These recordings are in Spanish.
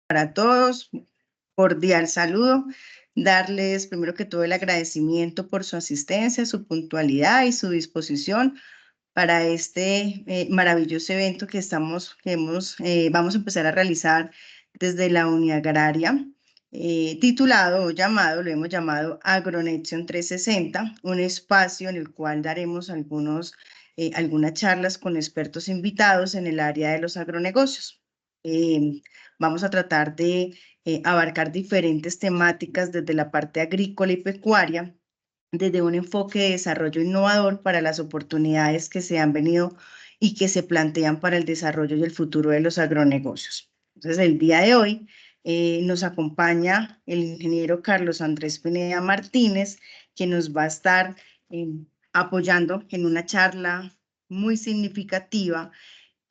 Para todos, cordial saludo, darles primero que todo el agradecimiento por su asistencia, su puntualidad y su disposición para este maravilloso evento vamos a empezar a realizar desde la Unidad Agraria, titulado o llamado, lo hemos llamado Agronexion 360, un espacio en el cual daremos algunas charlas con expertos invitados en el área de los agronegocios. Vamos a tratar de abarcar diferentes temáticas desde la parte agrícola y pecuaria, desde un enfoque de desarrollo innovador para las oportunidades que se han venido y que se plantean para el desarrollo y el futuro de los agronegocios. Entonces, el día de hoy nos acompaña el ingeniero Carlos Andrés Pineda Martínez, que nos va a estar apoyando en una charla muy significativa,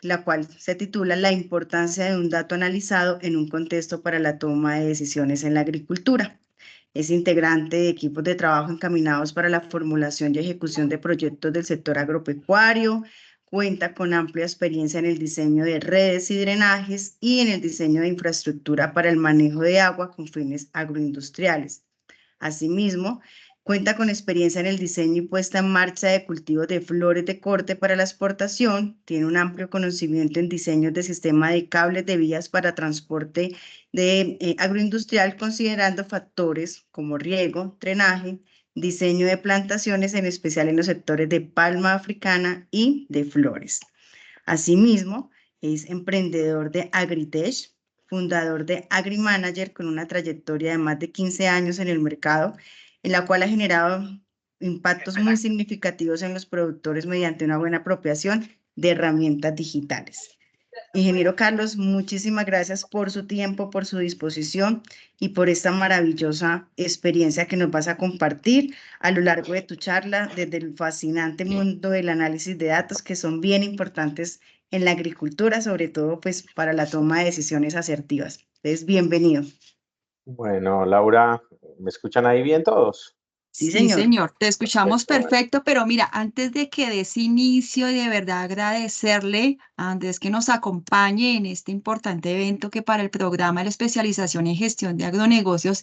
la cual se titula La importancia de un dato analizado en un contexto para la toma de decisiones en la agricultura. Es integrante de equipos de trabajo encaminados para la formulación y ejecución de proyectos del sector agropecuario. Cuenta con amplia experiencia en el diseño de redes y drenajes y en el diseño de infraestructura para el manejo de agua con fines agroindustriales. Asimismo, cuenta con experiencia en el diseño y puesta en marcha de cultivos de flores de corte para la exportación. Tiene un amplio conocimiento en diseños de sistema de cables de vías para transporte agroindustrial, considerando factores como riego, drenaje, diseño de plantaciones, en especial en los sectores de palma africana y de flores. Asimismo, es emprendedor de Agritech, fundador de AgriManager, con una trayectoria de más de 15 años en el mercado, en la cual ha generado impactos muy significativos en los productores mediante una buena apropiación de herramientas digitales. Ingeniero Carlos, muchísimas gracias por su tiempo, por su disposición y por esta maravillosa experiencia que nos vas a compartir a lo largo de tu charla desde el fascinante mundo del análisis de datos, que son bien importantes en la agricultura, sobre todo pues para la toma de decisiones asertivas. Entonces, bienvenido. Bueno, Laura, ¿me escuchan ahí bien todos? Sí, Sí, señor. señor, te escuchamos Perfecto, bueno. perfecto, pero mira, antes de que des inicio y de verdad agradecerle a Andrés que nos acompañe en este importante evento que para el programa de la especialización en gestión de agronegocios,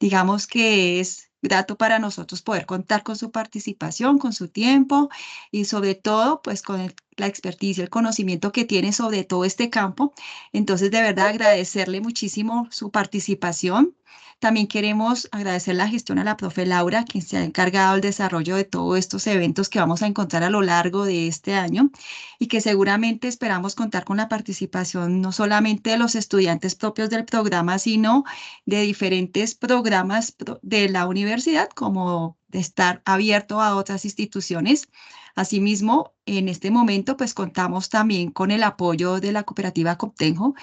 digamos que es grato para nosotros poder contar con su participación, con su tiempo y sobre todo pues con la experticia, el conocimiento que tiene sobre todo este campo. Entonces, de verdad agradecerle muchísimo su participación. También queremos agradecer la gestión a la profe Laura, quien se ha encargado del desarrollo de todos estos eventos que vamos a encontrar a lo largo de este año y que seguramente esperamos contar con la participación no solamente de los estudiantes propios del programa, sino de diferentes programas de la universidad, como de estar abierto a otras instituciones. Asimismo, en este momento, pues contamos también con el apoyo de la cooperativa Coptenjo,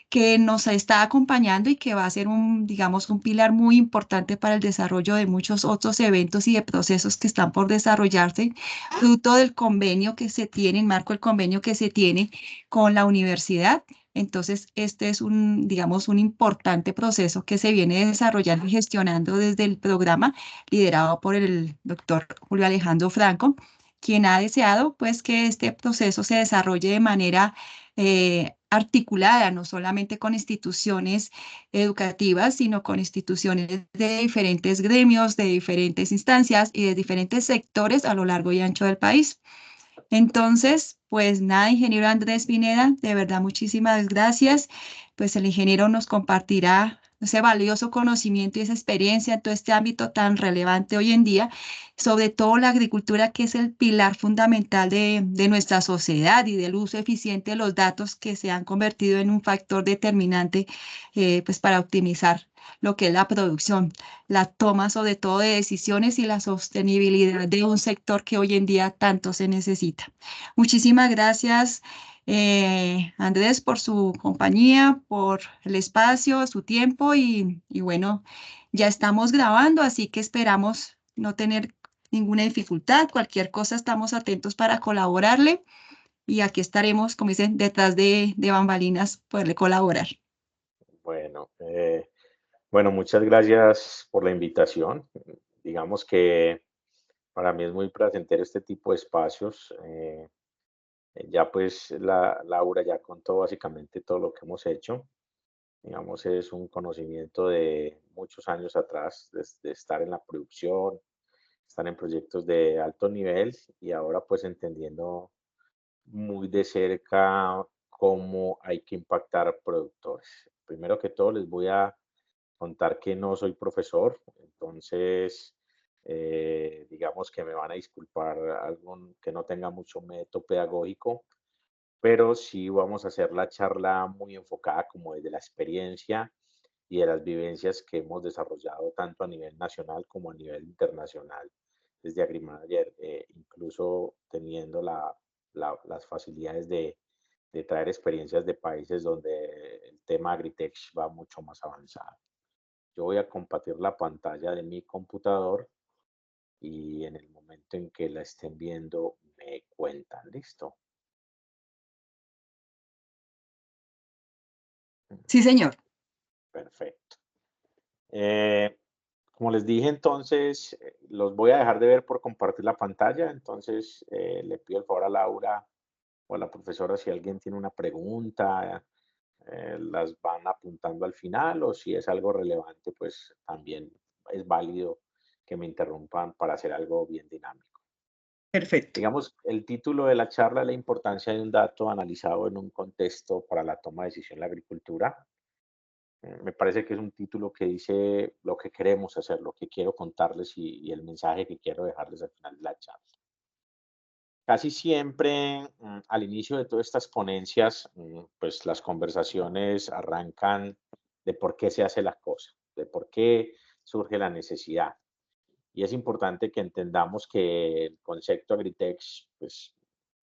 que nos está acompañando y que va a ser digamos, un pilar muy importante para el desarrollo de muchos otros eventos y de procesos que están por desarrollarse, fruto del convenio que se tiene, en marco del convenio que se tiene con la universidad. Entonces, este es digamos, un importante proceso que se viene desarrollando y gestionando desde el programa liderado por el doctor Julio Alejandro Franco, quien ha deseado, pues, que este proceso se desarrolle de manera articulada, no solamente con instituciones educativas, sino con instituciones de diferentes gremios, de diferentes instancias y de diferentes sectores a lo largo y ancho del país. Entonces, pues nada, ingeniero Andrés Pineda, de verdad muchísimas gracias. Pues el ingeniero nos compartirá ese valioso conocimiento y esa experiencia en todo este ámbito tan relevante hoy en día, sobre todo la agricultura, que es el pilar fundamental de nuestra sociedad y del uso eficiente de los datos que se han convertido en un factor determinante pues para optimizar lo que es la producción, la toma sobre todo de decisiones y la sostenibilidad de un sector que hoy en día tanto se necesita. Muchísimas gracias, Andrés, por su compañía, por el espacio, su tiempo y bueno, ya estamos grabando, así que esperamos no tener ninguna dificultad. Cualquier cosa estamos atentos para colaborarle y aquí estaremos, como dicen, detrás de bambalinas, poderle colaborar. Bueno, bueno, muchas gracias por la invitación. Digamos que para mí es muy placentero este tipo de espacios. Ya pues Laura ya contó básicamente todo lo que hemos hecho. Digamos, es un conocimiento de muchos años atrás, de estar en la producción, estar en proyectos de alto nivel y ahora pues entendiendo muy de cerca cómo hay que impactar productores. Primero que todo, les voy a contar que no soy profesor, entonces digamos que me van a disculpar algo que no tenga mucho método pedagógico, pero sí vamos a hacer la charla muy enfocada como desde la experiencia y de las vivencias que hemos desarrollado tanto a nivel nacional como a nivel internacional desde AgriManager, incluso teniendo las facilidades de traer experiencias de países donde el tema Agritech va mucho más avanzado. Yo voy a compartir la pantalla de mi computador y en el momento en que la estén viendo me cuentan, ¿listo? Sí, señor. Perfecto. Eh, Como les dije, entonces, los voy a dejar de ver por compartir la pantalla. Entonces, le pido el favor a Laura o a la profesora si alguien tiene una pregunta, las van apuntando al final o si es algo relevante, pues también es válido que me interrumpan para hacer algo bien dinámico. Perfecto. Digamos, el título de la charla es la importancia de un dato analizado en un contexto para la toma de decisión en la agricultura. Me parece que es un título que dice lo que queremos hacer, lo que quiero contarles y el mensaje que quiero dejarles al final de la charla. Casi siempre, al inicio de todas estas ponencias, pues las conversaciones arrancan de por qué se hace la cosa, de por qué surge la necesidad. Y es importante que entendamos que el concepto Agritech, pues,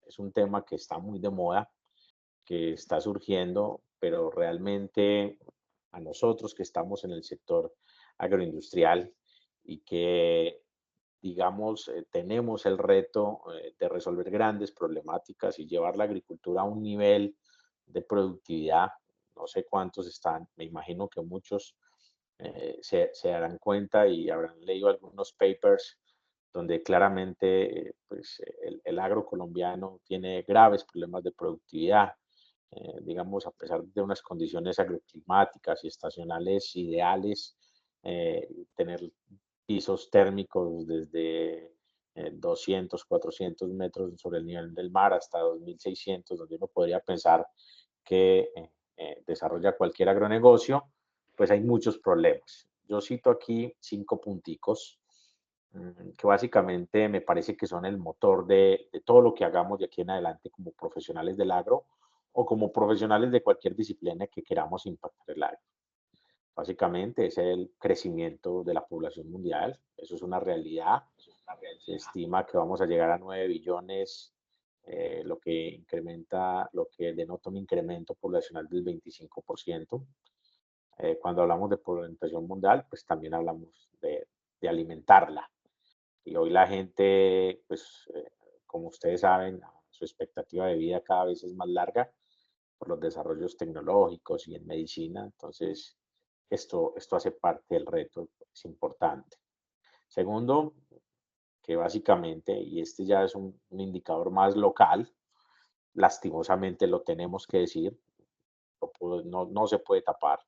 es un tema que está muy de moda, que está surgiendo, pero realmente a nosotros que estamos en el sector agroindustrial y que, digamos, tenemos el reto de resolver grandes problemáticas y llevar la agricultura a un nivel de productividad. No sé cuántos están, me imagino que muchos se darán cuenta y habrán leído algunos papers donde claramente pues, el agro colombiano tiene graves problemas de productividad. Digamos, a pesar de unas condiciones agroclimáticas y estacionales ideales, tener pisos térmicos desde 200, 400 metros sobre el nivel del mar hasta 2600, donde uno podría pensar que desarrolla cualquier agronegocio, pues hay muchos problemas. Yo cito aquí 5 punticos que básicamente me parece que son el motor de todo lo que hagamos de aquí en adelante como profesionales del agro o como profesionales de cualquier disciplina que queramos impactar el agro. Básicamente es el crecimiento de la población mundial, eso es una realidad. Se estima que vamos a llegar a 9 billones, lo que incrementa, lo que denota un incremento poblacional del 25%. Cuando hablamos de población mundial, pues también hablamos de alimentarla. Y hoy la gente, pues, como ustedes saben, su expectativa de vida cada vez es más larga por los desarrollos tecnológicos y en medicina. Entonces, esto hace parte del reto, es importante. Segundo, que básicamente, y este ya es un indicador más local, lastimosamente lo tenemos que decir, no se puede tapar.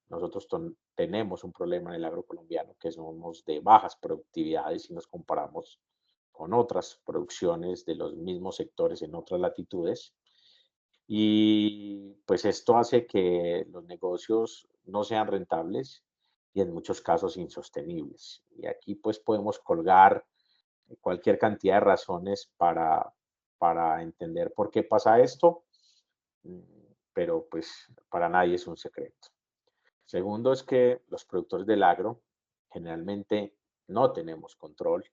Nosotros tenemos un problema en el agro colombiano que somos de bajas productividades si nos comparamos con otras producciones de los mismos sectores en otras latitudes. Y pues esto hace que los negocios no sean rentables y en muchos casos insostenibles. Y aquí pues podemos colgar cualquier cantidad de razones para entender por qué pasa esto, mm, pero pues para nadie es un secreto. Segundo es que los productores del agro generalmente no tenemos control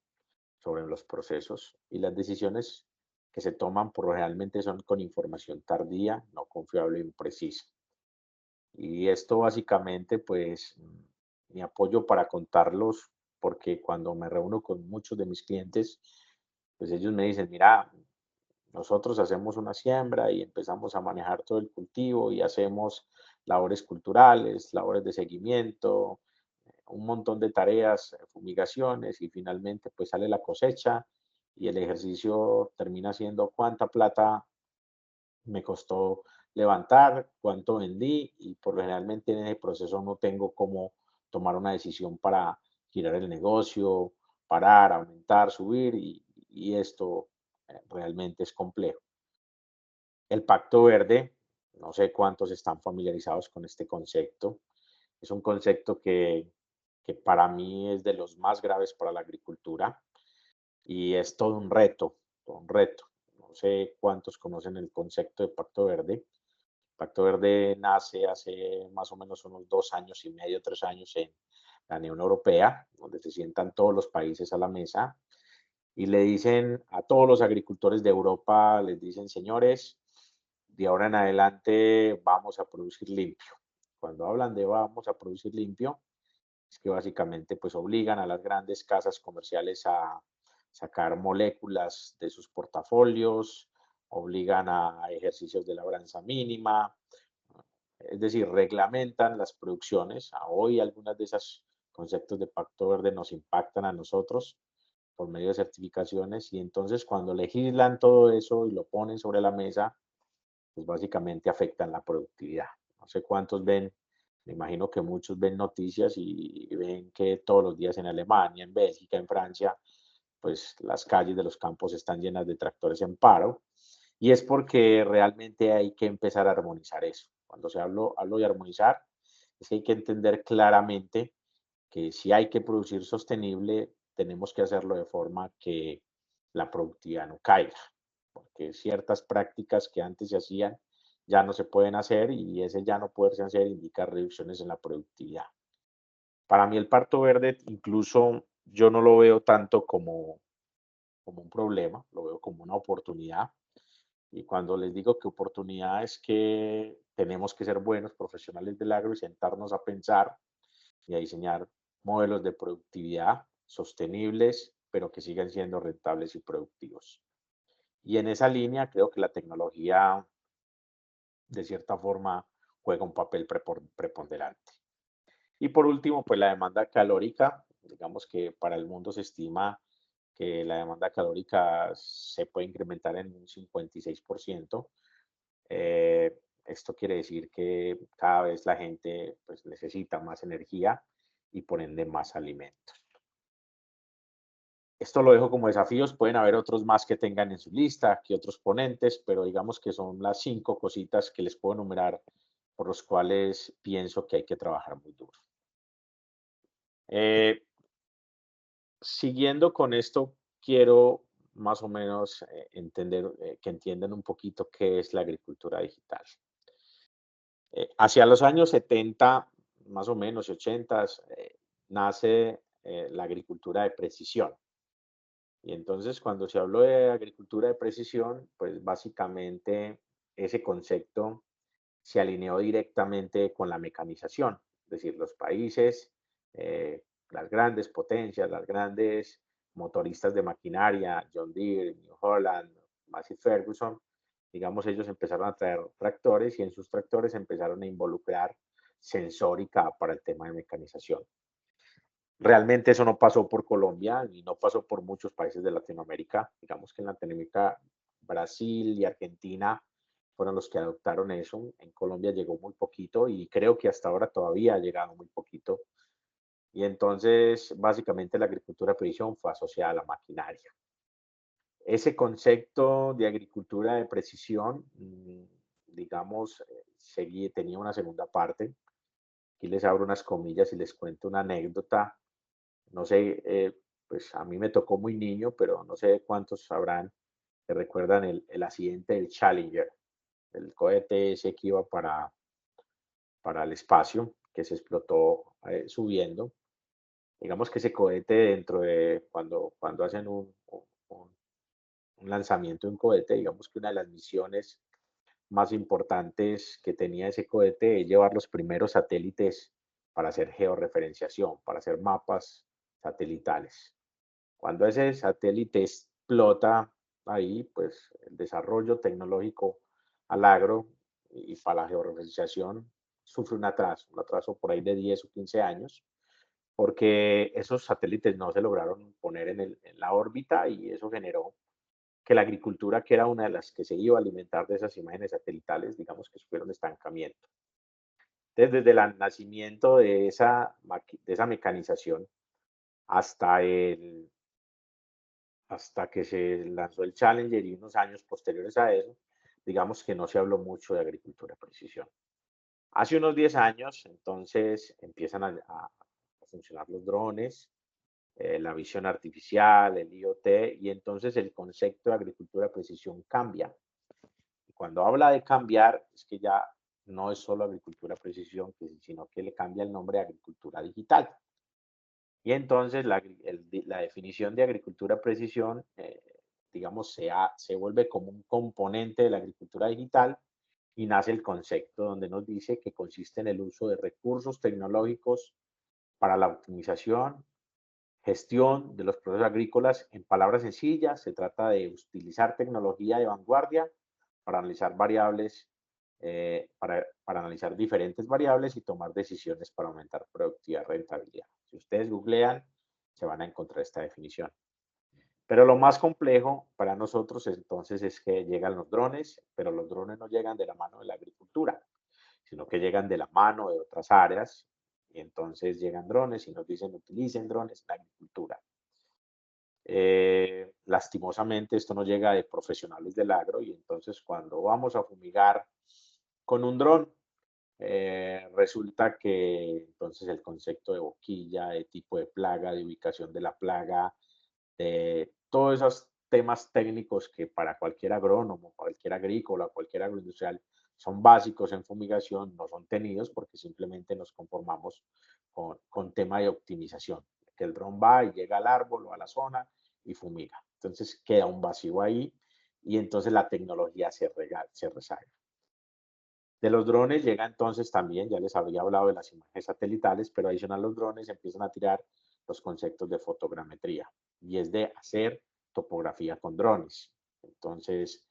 sobre los procesos y las decisiones que se toman por realmente son con información tardía, no confiable e imprecisa. Y esto básicamente, pues, mi apoyo para contarlos, porque cuando me reúno con muchos de mis clientes, pues ellos me dicen, mira, nosotros hacemos una siembra y empezamos a manejar todo el cultivo y hacemos labores culturales, labores de seguimiento, un montón de tareas, fumigaciones y finalmente pues sale la cosecha y el ejercicio termina siendo cuánta plata me costó levantar, cuánto vendí y por lo generalmente en ese proceso no tengo cómo tomar una decisión para girar el negocio, parar, aumentar, subir y esto realmente es complejo. El Pacto Verde, no sé cuántos están familiarizados con este concepto. Es un concepto que para mí es de los más graves para la agricultura y es todo un reto, todo un reto. No sé cuántos conocen el concepto de Pacto Verde. Pacto Verde nace hace más o menos unos 2 años y medio, 3 años en la Unión Europea, donde se sientan todos los países a la mesa y le dicen a todos los agricultores de Europa, les dicen, señores, de ahora en adelante vamos a producir limpio. Cuando hablan de vamos a producir limpio, es que básicamente pues obligan a las grandes casas comerciales a sacar moléculas de sus portafolios, obligan a ejercicios de labranza mínima, es decir, reglamentan las producciones. A hoy algunas de esos conceptos de Pacto Verde nos impactan a nosotros por medio de certificaciones y entonces cuando legislan todo eso y lo ponen sobre la mesa, pues básicamente afectan la productividad. No sé cuántos ven, me imagino que muchos ven noticias y ven que todos los días en Alemania, en Bélgica, en Francia, pues las calles de los campos están llenas de tractores en paro. Y es porque realmente hay que empezar a armonizar eso. Cuando hablo de armonizar, es que hay que entender claramente que si hay que producir sostenible, tenemos que hacerlo de forma que la productividad no caiga, porque ciertas prácticas que antes se hacían ya no se pueden hacer y ese ya no poderse hacer indica reducciones en la productividad. Para mí el Pacto Verde incluso yo no lo veo tanto como un problema, lo veo como una oportunidad. Y cuando les digo que oportunidad es que tenemos que ser buenos profesionales del agro y sentarnos a pensar y a diseñar modelos de productividad sostenibles, pero que sigan siendo rentables y productivos. Y en esa línea creo que la tecnología, de cierta forma, juega un papel preponderante. Y por último, pues la demanda calórica, digamos que para el mundo se estima que la demanda calórica se puede incrementar en un 56%. Esto quiere decir que cada vez la gente pues, necesita más energía y por ende más alimentos. Esto lo dejo como desafíos, pueden haber otros más que tengan en su lista, que otros ponentes, pero digamos que son las 5 cositas que les puedo enumerar por los cuales pienso que hay que trabajar muy duro. Eh, Siguiendo con esto, quiero más o menos entender, que entiendan un poquito qué es la agricultura digital. Hacia los años 70, más o menos, y 80, nace la agricultura de precisión. Y entonces, cuando se habló de agricultura de precisión, pues básicamente ese concepto se alineó directamente con la mecanización. Es decir, los países, las grandes potencias, las grandes motoristas de maquinaria, John Deere, New Holland, Massey Ferguson, digamos, ellos empezaron a traer tractores y en sus tractores empezaron a involucrar sensórica para el tema de mecanización. Realmente eso no pasó por Colombia y no pasó por muchos países de Latinoamérica. Digamos que en Latinoamérica, Brasil y Argentina fueron los que adoptaron eso. En Colombia llegó muy poquito y creo que hasta ahora todavía ha llegado muy poquito. Y entonces, básicamente, la agricultura de precisión fue asociada a la maquinaria. Ese concepto de agricultura de precisión, digamos, tenía una segunda parte. Aquí les abro unas comillas y les cuento una anécdota. No sé, pues a mí me tocó muy niño, pero no sé cuántos sabrán que recuerdan el accidente del Challenger, el cohete ese que iba para el espacio, que se explotó subiendo. Digamos que ese cohete dentro de cuando hacen un lanzamiento de un cohete, digamos que una de las misiones más importantes que tenía ese cohete es llevar los primeros satélites para hacer georreferenciación, para hacer mapas satelitales. Cuando ese satélite explota ahí, pues el desarrollo tecnológico al agro y para la georreferenciación sufre un atraso por ahí de 10 o 15 años, porque esos satélites no se lograron poner en la órbita y eso generó que la agricultura, que era una de las que se iba a alimentar de esas imágenes satelitales, digamos que sufrieron estancamiento. Entonces, desde el nacimiento de esa mecanización hasta, hasta que se lanzó el Challenger y unos años posteriores a eso, digamos que no se habló mucho de agricultura de precisión. Hace unos 10 años, entonces, empiezan a funcionar los drones, la visión artificial, el IoT, y entonces el concepto de agricultura de precisión cambia. Y cuando habla de cambiar, es que ya no es solo agricultura de precisión, sino que le cambia el nombre de agricultura digital. Y entonces la definición de agricultura de precisión, digamos, se vuelve como un componente de la agricultura digital y nace el concepto donde nos dice que consiste en el uso de recursos tecnológicos para la optimización, gestión de los procesos agrícolas. En palabras sencillas, se trata de utilizar tecnología de vanguardia para analizar variables, para analizar diferentes variables y tomar decisiones para aumentar productividad y rentabilidad. Si ustedes googlean, se van a encontrar esta definición. Pero lo más complejo para nosotros entonces es que llegan los drones, pero los drones no llegan de la mano de la agricultura, sino que llegan de la mano de otras áreas. Y entonces llegan drones y nos dicen utilicen drones en la agricultura. Lastimosamente esto no llega de profesionales del agro y entonces cuando vamos a fumigar con un dron, resulta que entonces el concepto de boquilla, de tipo de plaga, de ubicación de la plaga, de todos esos temas técnicos que para cualquier agrónomo, cualquier agrícola, cualquier agroindustrial son básicos en fumigación, no son tenidos porque simplemente nos conformamos con tema de optimización, que el dron va y llega al árbol o a la zona y fumiga. Entonces queda un vacío ahí y entonces la tecnología se rezaga. De los drones llega entonces también, ya les había hablado de las imágenes satelitales, pero adicional a los drones empiezan a tirar los conceptos de fotogrametría y es de hacer topografía con drones. Entonces,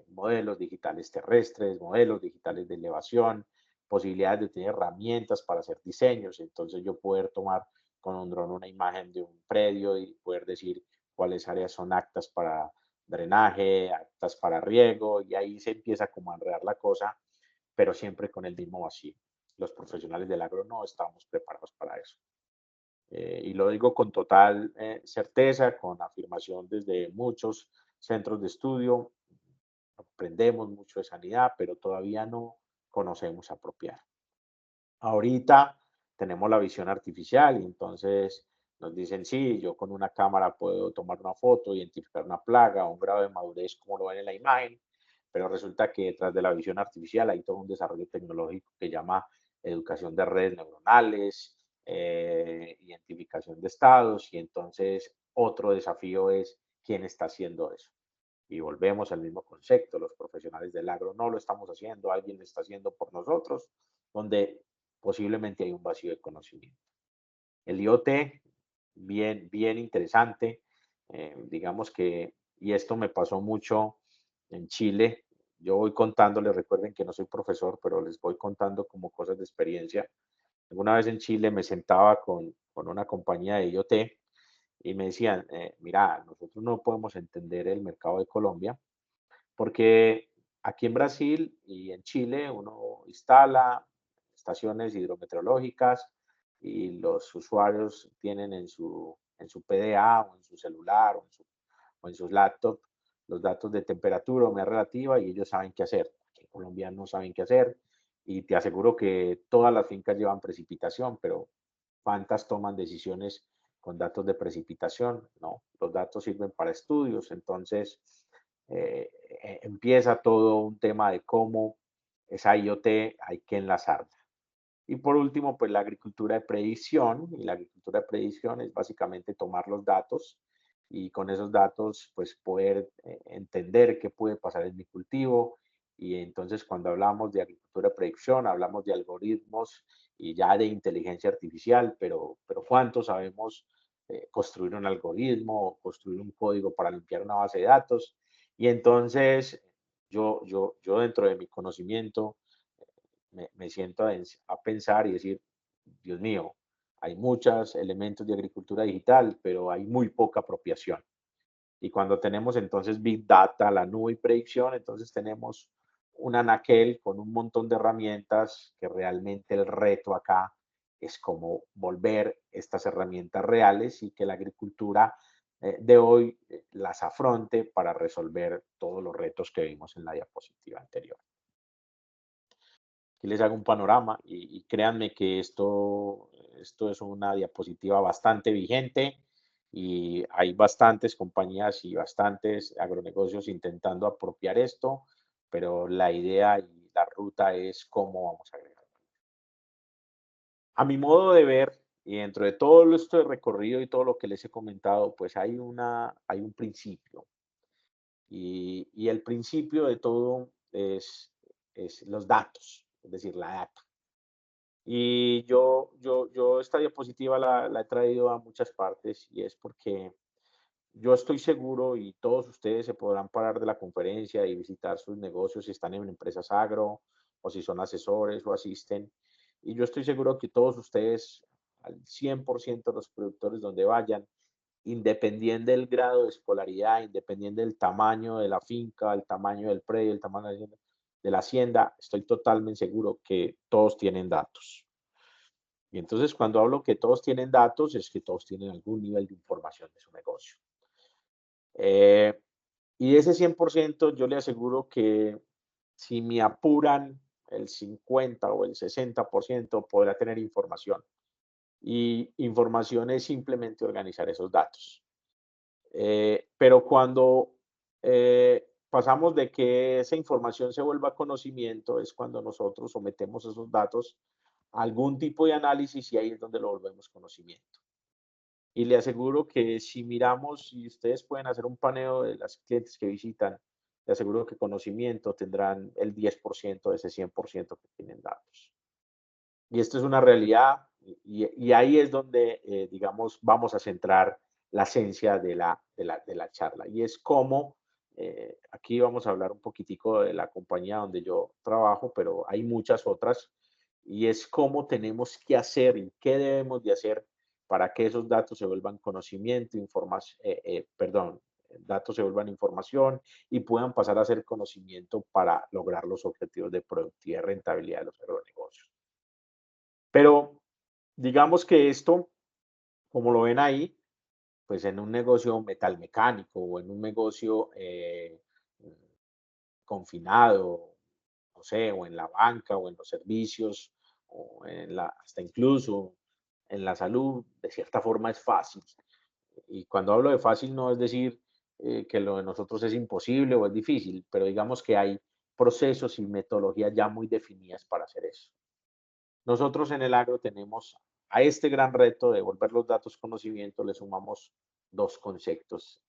modelos digitales terrestres, modelos digitales de elevación, posibilidades de tener herramientas para hacer diseños. Entonces, yo poder tomar con un dron una imagen de un predio y poder decir cuáles áreas son aptas para drenaje, aptas para riego, y ahí se empieza como a enredar la cosa, pero siempre con el mismo vacío. Los profesionales del agro no estamos preparados para eso. Y lo digo con total certeza, con afirmación desde muchos centros de estudio. Aprendemos mucho de sanidad, pero todavía no conocemos apropiar. Ahorita tenemos la visión artificial y entonces nos dicen, sí, yo con una cámara puedo tomar una foto, identificar una plaga o un grado de madurez como lo ven en la imagen, pero resulta que detrás de la visión artificial hay todo un desarrollo tecnológico que llama educación de redes neuronales, identificación de estados y entonces otro desafío es quién está haciendo eso. Y volvemos al mismo concepto, los profesionales del agro no lo estamos haciendo, alguien lo está haciendo por nosotros, donde posiblemente hay un vacío de conocimiento. El IoT, bien interesante, digamos que, y esto me pasó mucho en Chile, yo voy contándoles, recuerden que no soy profesor, pero les voy contando como cosas de experiencia. Alguna vez en Chile me sentaba con una compañía de IoT y me decían, mira, nosotros no podemos entender el mercado de Colombia porque aquí en Brasil y en Chile uno instala estaciones hidrometeorológicas y los usuarios tienen en su PDA o en su celular o en sus laptops los datos de temperatura, humedad relativa y ellos saben qué hacer. Aquí en Colombia no saben qué hacer y te aseguro que todas las fincas llevan precipitación, pero ¿cuántas toman decisiones con datos de precipitación? No, los datos sirven para estudios, entonces empieza todo un tema de cómo esa IoT hay que enlazarla. Y por último, pues la agricultura de predicción, y la agricultura de predicción es básicamente tomar los datos y con esos datos, pues poder entender qué puede pasar en mi cultivo. Y entonces cuando hablamos de agricultura de predicción, hablamos de algoritmos y ya de inteligencia artificial, pero ¿cuánto sabemos construir un algoritmo, construir un código para limpiar una base de datos? Y entonces yo dentro de mi conocimiento me siento a pensar y decir, Dios mío, hay muchos elementos de agricultura digital, pero hay muy poca apropiación. Y cuando tenemos entonces Big Data, la nube y predicción, entonces tenemos un anaquel con un montón de herramientas que realmente el reto acá es cómo volver estas herramientas reales y que la agricultura de hoy las afronte para resolver todos los retos que vimos en la diapositiva anterior. Aquí les hago un panorama y créanme que esto es una diapositiva bastante vigente y hay bastantes compañías y bastantes agronegocios intentando apropiar esto, pero la idea y la ruta es cómo vamos a agregar. A mi modo de ver, y dentro de todo esto de recorrido y todo lo que les he comentado, pues hay un principio. Y el principio de todo es los datos, es decir, la data. Y yo esta diapositiva la he traído a muchas partes y es porque yo estoy seguro y todos ustedes se podrán parar de la conferencia y visitar sus negocios si están en empresas agro o si son asesores o asisten. Y yo estoy seguro que todos ustedes, al 100% de los productores donde vayan, independiente del grado de escolaridad, independiente del tamaño de la finca, el tamaño del predio, el tamaño de la hacienda, estoy totalmente seguro que todos tienen datos. Y entonces cuando hablo que todos tienen datos, es que todos tienen algún nivel de información de su negocio. Y de ese 100%, yo le aseguro que si me apuran, el 50 o el 60% podrá tener información. Y información es simplemente organizar esos datos. Pero cuando pasamos de que esa información se vuelva conocimiento, es cuando nosotros sometemos esos datos a algún tipo de análisis y ahí es donde lo volvemos conocimiento. Y le aseguro que si miramos, si ustedes pueden hacer un paneo de las clientes que visitan, le aseguro que conocimiento tendrán el 10% de ese 100% que tienen datos. Y esto es una realidad y ahí es donde, digamos, vamos a centrar la esencia de la charla. Y es cómo, aquí vamos a hablar un poquitico de la compañía donde yo trabajo, pero hay muchas otras, y es cómo tenemos que hacer y qué debemos de hacer para que esos datos se vuelvan conocimiento, información, datos se vuelvan información y puedan pasar a ser conocimiento para lograr los objetivos de productividad y rentabilidad de los agronegocios. Pero digamos que esto, como lo ven ahí, pues en un negocio metalmecánico o en un negocio confinado, no sé, o en la banca o en los servicios, o hasta incluso en la salud, de cierta forma es fácil. Y cuando hablo de fácil no es decir que lo de nosotros es imposible o es difícil, pero digamos que hay procesos y metodologías ya muy definidas para hacer eso. Nosotros en el agro tenemos a este gran reto de volver los datos conocimiento, le sumamos dos conceptos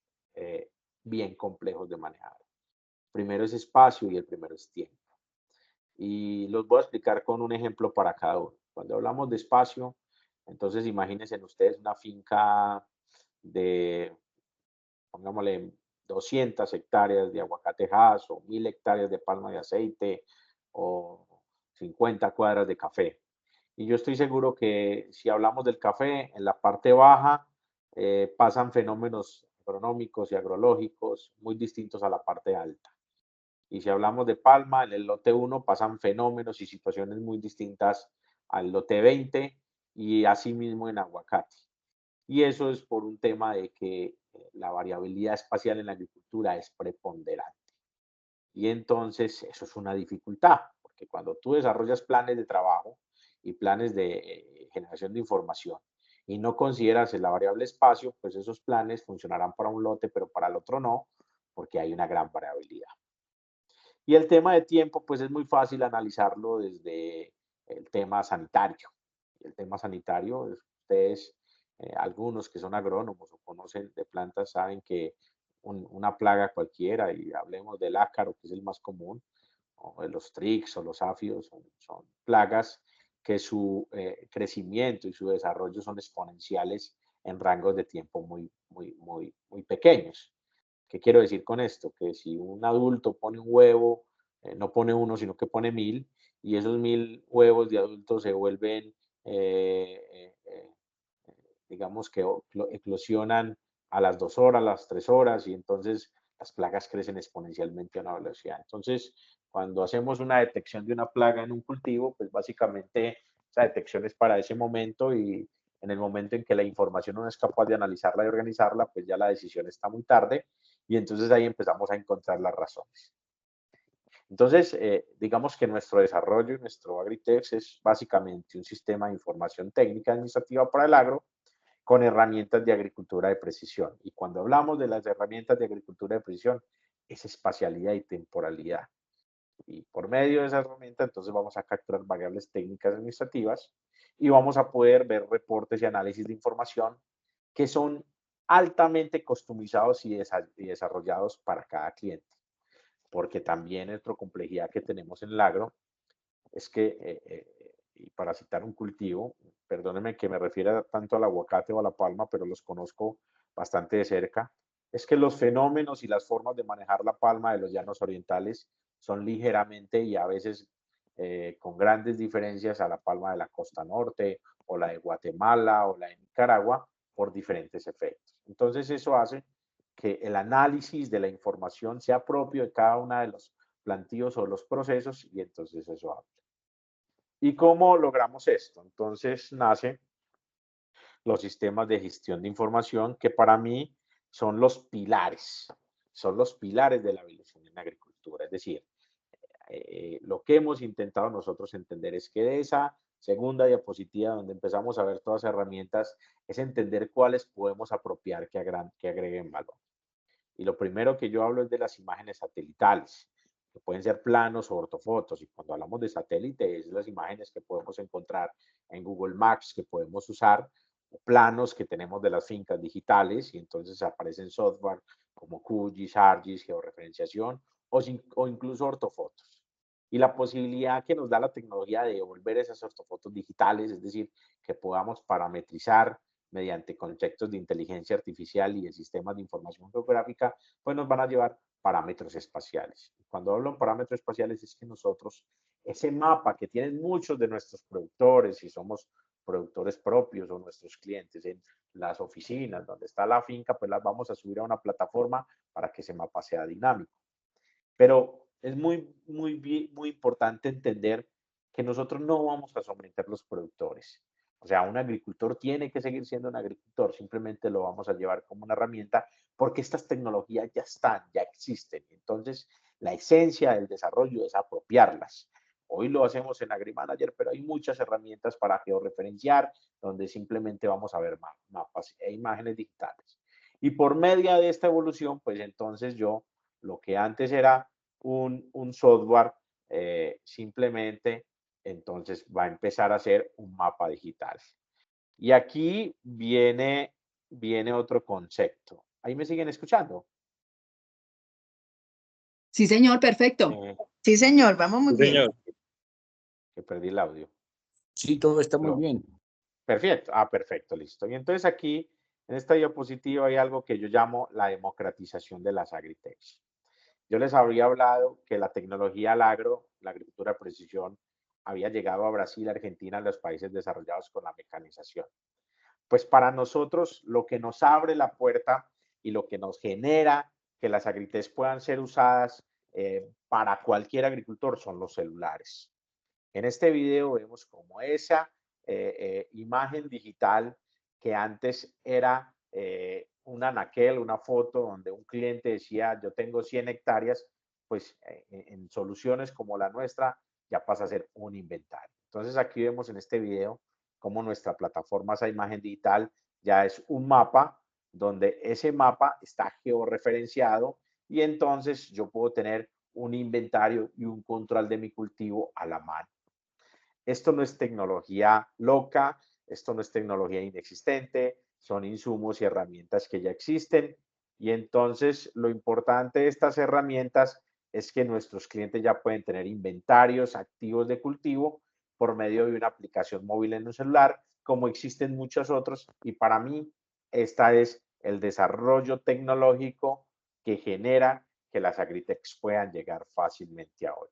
bien complejos de manejar. Primero es espacio y el primero es tiempo. Y los voy a explicar con un ejemplo para cada uno. Cuando hablamos de espacio, entonces imagínense ustedes una finca de, pongámosle, 200 hectáreas de aguacatejas o 1000 hectáreas de palma de aceite o 50 cuadras de café. Y yo estoy seguro que si hablamos del café, en la parte baja pasan fenómenos agronómicos y agrológicos muy distintos a la parte alta. Y si hablamos de palma, en el lote 1 pasan fenómenos y situaciones muy distintas al lote 20 y asimismo en aguacate. Y eso es por un tema de que la variabilidad espacial en la agricultura es preponderante. Y entonces eso es una dificultad, porque cuando tú desarrollas planes de trabajo y planes de generación de información y no consideras la variable espacio, pues esos planes funcionarán para un lote, pero para el otro no, porque hay una gran variabilidad. Y el tema de tiempo, pues es muy fácil analizarlo desde el tema sanitario. El tema sanitario, ustedes, algunos que son agrónomos o conocen de plantas, saben que una plaga cualquiera, y hablemos del ácaro, que es el más común, o de los trix o los áfidos, son plagas que su crecimiento y su desarrollo son exponenciales en rangos de tiempo muy pequeños. ¿Qué quiero decir con esto? Que si un adulto pone un huevo, no pone uno, sino que pone 1000, y esos 1000 huevos de adultos se vuelven, digamos que eclosionan a las 2 horas, a las 3 horas, y entonces las plagas crecen exponencialmente a una velocidad. Entonces, cuando hacemos una detección de una plaga en un cultivo, pues básicamente esa detección es para ese momento, y en el momento en que la información no es capaz de analizarla y organizarla, pues ya la decisión está muy tarde, y entonces ahí empezamos a encontrar las razones. Entonces, digamos que nuestro desarrollo, nuestro Agritex es básicamente un sistema de información técnica administrativa para el agro con herramientas de agricultura de precisión. Y cuando hablamos de las herramientas de agricultura de precisión, es espacialidad y temporalidad. Y por medio de esa herramienta, entonces vamos a capturar variables técnicas administrativas y vamos a poder ver reportes y análisis de información que son altamente customizados y desarrollados para cada cliente. Porque también otra complejidad que tenemos en el agro es que, y para citar un cultivo, perdónenme que me refiera tanto al aguacate o a la palma, pero los conozco bastante de cerca, es que los fenómenos y las formas de manejar la palma de los llanos orientales son ligeramente y a veces con grandes diferencias a la palma de la costa norte o la de Guatemala o la de Nicaragua por diferentes efectos. Entonces eso hace que el análisis de la información sea propio de cada uno de los plantíos o los procesos, y entonces eso habla. ¿Y cómo logramos esto? Entonces nace los sistemas de gestión de información, que para mí son los pilares de la evolución en la agricultura. Es decir, lo que hemos intentado nosotros entender es que de esa segunda diapositiva, donde empezamos a ver todas las herramientas, es entender cuáles podemos apropiar que agreguen valor. Y lo primero que yo hablo es de las imágenes satelitales, que pueden ser planos o ortofotos. Y cuando hablamos de satélite, es las imágenes que podemos encontrar en Google Maps, que podemos usar, o planos que tenemos de las fincas digitales, y entonces aparecen software como QGIS, ArcGIS, georreferenciación, o incluso ortofotos. Y la posibilidad que nos da la tecnología de volver esas ortofotos digitales, es decir, que podamos parametrizar mediante conceptos de inteligencia artificial y de sistemas de información geográfica, pues nos van a llevar parámetros espaciales. Cuando hablo en parámetros espaciales es que nosotros, ese mapa que tienen muchos de nuestros productores, si somos productores propios o nuestros clientes en las oficinas donde está la finca, pues las vamos a subir a una plataforma para que ese mapa sea dinámico. Pero es muy importante entender que nosotros no vamos a someter los productores. O sea, un agricultor tiene que seguir siendo un agricultor, simplemente lo vamos a llevar como una herramienta porque estas tecnologías ya están, ya existen. Entonces, la esencia del desarrollo es apropiarlas. Hoy lo hacemos en AgriManager, pero hay muchas herramientas para georreferenciar, donde simplemente vamos a ver mapas e imágenes digitales. Y por medio de esta evolución, pues entonces yo, lo que antes era un software, simplemente entonces va a empezar a ser un mapa digital. Y aquí viene otro concepto. ¿Ahí me siguen escuchando? Sí, señor, perfecto. Sí, señor, vamos muy Sí, bien. señor. Que perdí el audio. Sí, todo está muy Lo- bien. Perfecto. Perfecto, listo. Y entonces aquí, en esta diapositiva, hay algo que yo llamo la democratización de las agritech. Yo les habría hablado que la tecnología al agro, la agricultura de precisión, había llegado a Brasil, Argentina, a los países desarrollados con la mecanización. Pues para nosotros lo que nos abre la puerta y lo que nos genera que las agritech puedan ser usadas para cualquier agricultor son los celulares. En este video vemos como esa imagen digital que antes era un anaquel, una foto donde un cliente decía yo tengo 100 hectáreas, pues en soluciones como la nuestra ya pasa a ser un inventario. Entonces aquí vemos en este video cómo nuestra plataforma, esa imagen digital, ya es un mapa donde ese mapa está georreferenciado, y entonces yo puedo tener un inventario y un control de mi cultivo a la mano. Esto no es tecnología loca, esto no es tecnología inexistente, son insumos y herramientas que ya existen. Y entonces lo importante de estas herramientas es que nuestros clientes ya pueden tener inventarios activos de cultivo por medio de una aplicación móvil en un celular, como existen muchos otros. Y para mí, esta es el desarrollo tecnológico que genera que las agritechs puedan llegar fácilmente a hoy.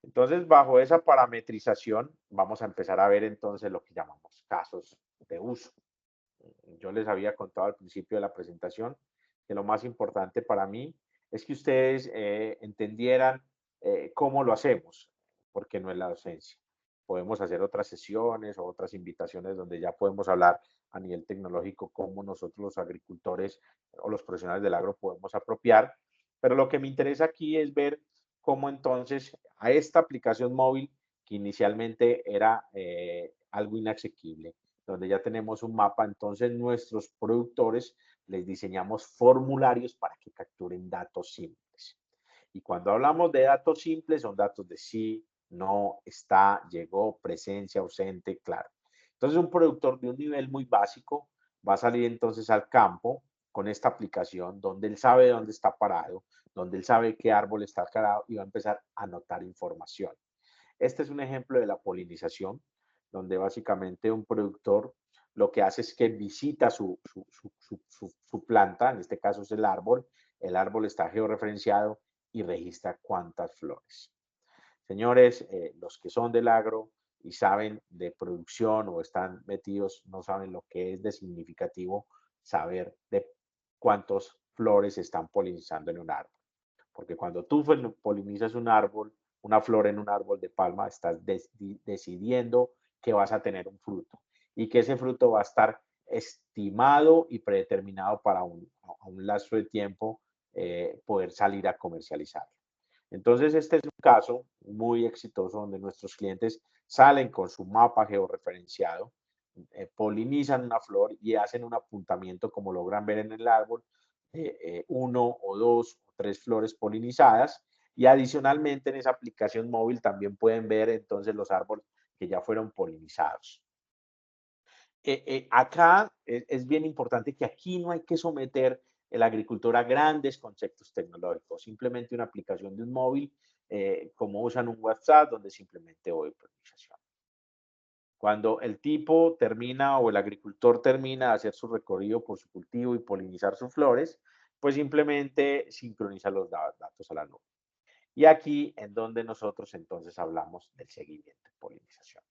Entonces, bajo esa parametrización, vamos a empezar a ver entonces lo que llamamos casos de uso. Yo les había contado al principio de la presentación que lo más importante para mí es que ustedes entendieran cómo lo hacemos, porque no es la docencia. Podemos hacer otras sesiones o otras invitaciones donde ya podemos hablar a nivel tecnológico cómo nosotros los agricultores o los profesionales del agro podemos apropiar, pero lo que me interesa aquí es ver cómo entonces a esta aplicación móvil que inicialmente era algo inasequible, donde ya tenemos un mapa, entonces nuestros productores les diseñamos formularios para que capturen datos simples. Y cuando hablamos de datos simples, son datos de sí, no, está, llegó, presencia, ausente, claro. Entonces un productor de un nivel muy básico va a salir entonces al campo con esta aplicación donde él sabe dónde está parado, donde él sabe qué árbol está cargado y va a empezar a anotar información. Este es un ejemplo de la polinización, donde básicamente un productor lo que hace es que visita su planta, en este caso es el árbol está georreferenciado y registra cuántas flores. Señores, los que son del agro y saben de producción o están metidos, no saben lo que es de significativo saber de cuántas flores están polinizando en un árbol. Porque cuando tú polinizas un árbol, una flor en un árbol de palma, estás decidiendo que vas a tener un fruto y que ese fruto va a estar estimado y predeterminado para a un lapso de tiempo poder salir a comercializarlo. Entonces, este es un caso muy exitoso donde nuestros clientes salen con su mapa georreferenciado, polinizan una flor y hacen un apuntamiento, como logran ver en el árbol, uno o dos o tres flores polinizadas. Y adicionalmente en esa aplicación móvil también pueden ver entonces los árboles que ya fueron polinizados. Acá es bien importante que aquí no hay que someter la agricultura a grandes conceptos tecnológicos, simplemente una aplicación de un móvil, como usan un WhatsApp, donde simplemente voy polinización. Cuando el tipo termina o el agricultor termina de hacer su recorrido por su cultivo y polinizar sus flores, pues simplemente sincroniza los datos a la nube. Y aquí en donde nosotros entonces hablamos del seguimiento de polinización.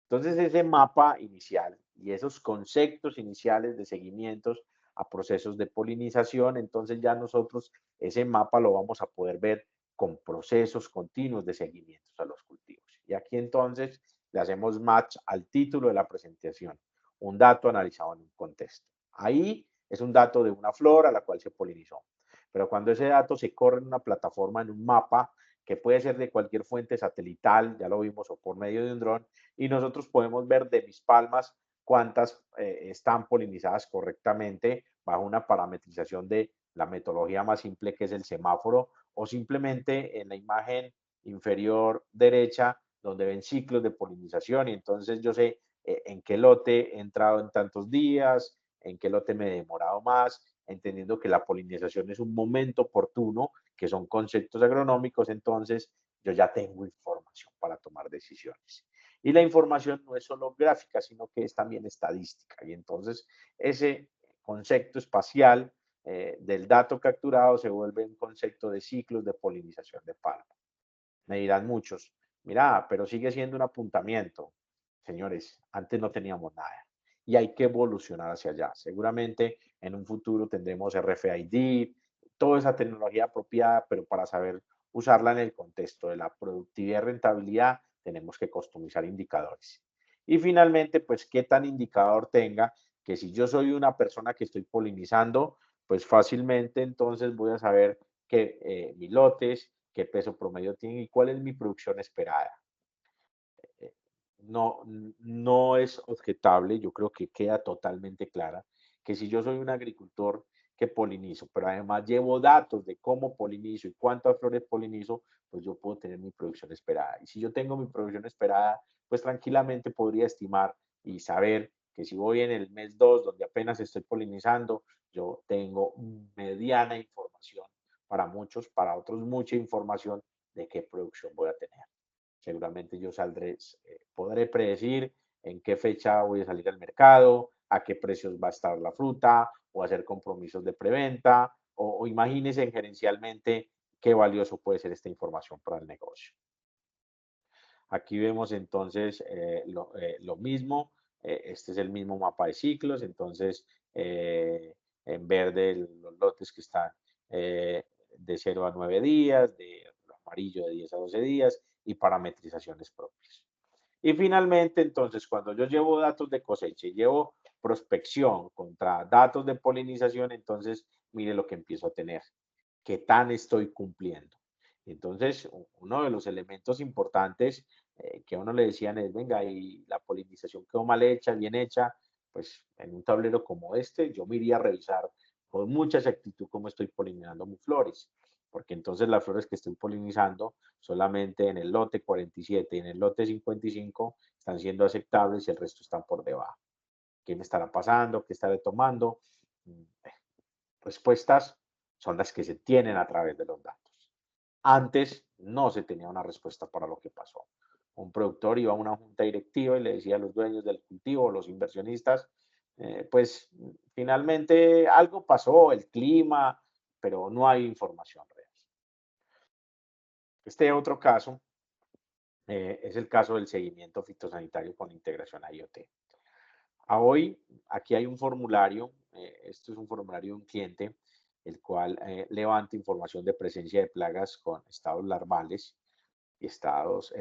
Entonces, ese mapa inicial y esos conceptos iniciales de seguimientos a procesos de polinización, entonces ya nosotros ese mapa lo vamos a poder ver con procesos continuos de seguimientos a los cultivos. Y aquí entonces le hacemos match al título de la presentación, un dato analizado en un contexto. Ahí es un dato de una flor a la cual se polinizó. Pero cuando ese dato se corre en una plataforma, en un mapa, que puede ser de cualquier fuente satelital, ya lo vimos, o por medio de un dron, y nosotros podemos ver de mis palmas cuántas están polinizadas correctamente bajo una parametrización de la metodología más simple que es el semáforo, o simplemente en la imagen inferior derecha donde ven ciclos de polinización y entonces yo sé en qué lote he entrado en tantos días, en qué lote me he demorado más, entendiendo que la polinización es un momento oportuno, que son conceptos agronómicos, entonces yo ya tengo información para tomar decisiones. Y la información no es solo gráfica, sino que es también estadística. Y entonces ese concepto espacial del dato capturado se vuelve un concepto de ciclos de polinización de palma. Me dirán muchos, mira, pero sigue siendo un apuntamiento. Señores, antes no teníamos nada y hay que evolucionar hacia allá. Seguramente en un futuro tendremos RFID, toda esa tecnología apropiada, pero para saber usarla en el contexto de la productividad y rentabilidad, tenemos que customizar indicadores. Y finalmente, pues, qué tan indicador tenga que si yo soy una persona que estoy polinizando, pues fácilmente entonces voy a saber que mis lotes, qué peso promedio tienen y cuál es mi producción esperada. No, no es objetable, yo creo que queda totalmente clara que si yo soy un agricultor que polinizo, pero además llevo datos de cómo polinizo y cuántas flores polinizo, pues yo puedo tener mi producción esperada. Y si yo tengo mi producción esperada, pues tranquilamente podría estimar y saber que si voy en el mes 2, donde apenas estoy polinizando, yo tengo mediana información para muchos, para otros mucha información de qué producción voy a tener. Seguramente yo saldré, podré predecir en qué fecha voy a salir al mercado, a qué precios va a estar la fruta, o hacer compromisos de preventa, o imagínense gerencialmente qué valioso puede ser esta información para el negocio. Aquí vemos entonces lo mismo, este es el mismo mapa de ciclos, entonces en verde los lotes que están de 0 a 9 días, de amarillo de 10 a 12 días y parametrizaciones propias. Y finalmente, entonces, cuando yo llevo datos de cosecha y llevo prospección contra datos de polinización, entonces mire lo que empiezo a tener, qué tan estoy cumpliendo. Entonces, uno de los elementos importantes que a uno le decían es, venga, y la polinización quedó mal hecha, bien hecha, pues en un tablero como este, yo me iría a revisar con mucha exactitud cómo estoy polinizando mis flores, porque entonces las flores que estoy polinizando solamente en el lote 47 y en el lote 55 están siendo aceptables y el resto están por debajo. ¿Qué me estará pasando? ¿Qué estaré tomando? Respuestas son las que se tienen a través de los datos. Antes no se tenía una respuesta para lo que pasó. Un productor iba a una junta directiva y le decía a los dueños del cultivo, los inversionistas, pues finalmente algo pasó, el clima, pero no hay información real. Este otro caso es el caso del seguimiento fitosanitario con integración a IoT. Hoy, aquí hay un formulario, esto es un formulario de un cliente, el cual levanta información de presencia de plagas con estados larvales y estados,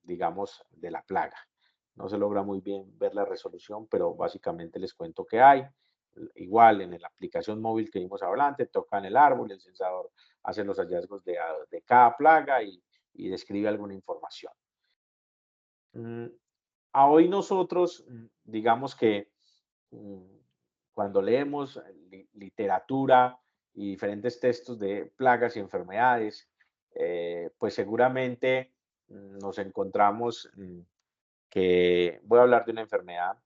digamos, de la plaga. No se logra muy bien ver la resolución, pero básicamente les cuento que hay. Igual en la aplicación móvil que vimos adelante, tocan el árbol, el sensador hace los hallazgos de cada plaga y describe alguna información. A hoy nosotros, digamos que cuando leemos literatura y diferentes textos de plagas y enfermedades, pues seguramente nos encontramos que voy a hablar de una enfermedad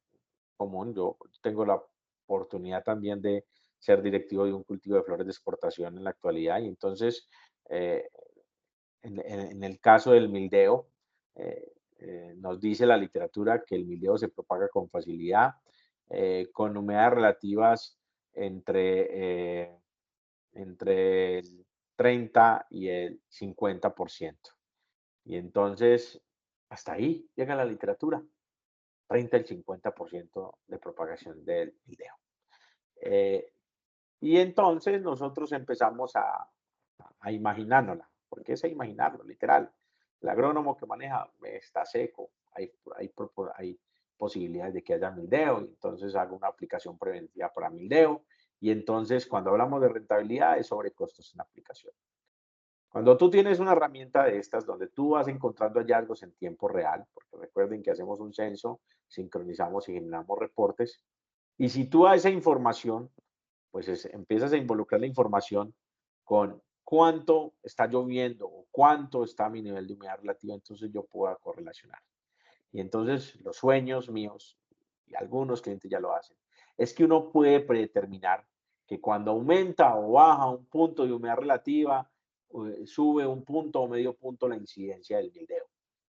común. Yo tengo la oportunidad también de ser directivo de un cultivo de flores de exportación en la actualidad y entonces eh, en el caso del mildeo, nos dice la literatura que el mildeo se propaga con facilidad, con humedades relativas entre, entre el 30 y el 50%. Y entonces, hasta ahí llega la literatura, 30 al 50% de propagación del mildeo. Y entonces nosotros empezamos a imaginárnosla, porque es a imaginarlo, literal. El agrónomo que maneja está seco, hay posibilidades de que haya mildeo, y entonces hago una aplicación preventiva para mildeo, y entonces cuando hablamos de rentabilidad es sobre costos en aplicación. Cuando tú tienes una herramienta de estas donde tú vas encontrando hallazgos en tiempo real, porque recuerden que hacemos un censo, sincronizamos y generamos reportes, y si tú a esa información pues empiezas a involucrar la información con cuánto está lloviendo o cuánto está mi nivel de humedad relativa, entonces yo puedo correlacionar. Y entonces los sueños míos, y algunos clientes ya lo hacen, es que uno puede predeterminar que cuando aumenta o baja un punto de humedad relativa, sube un punto o medio punto la incidencia del mildeo.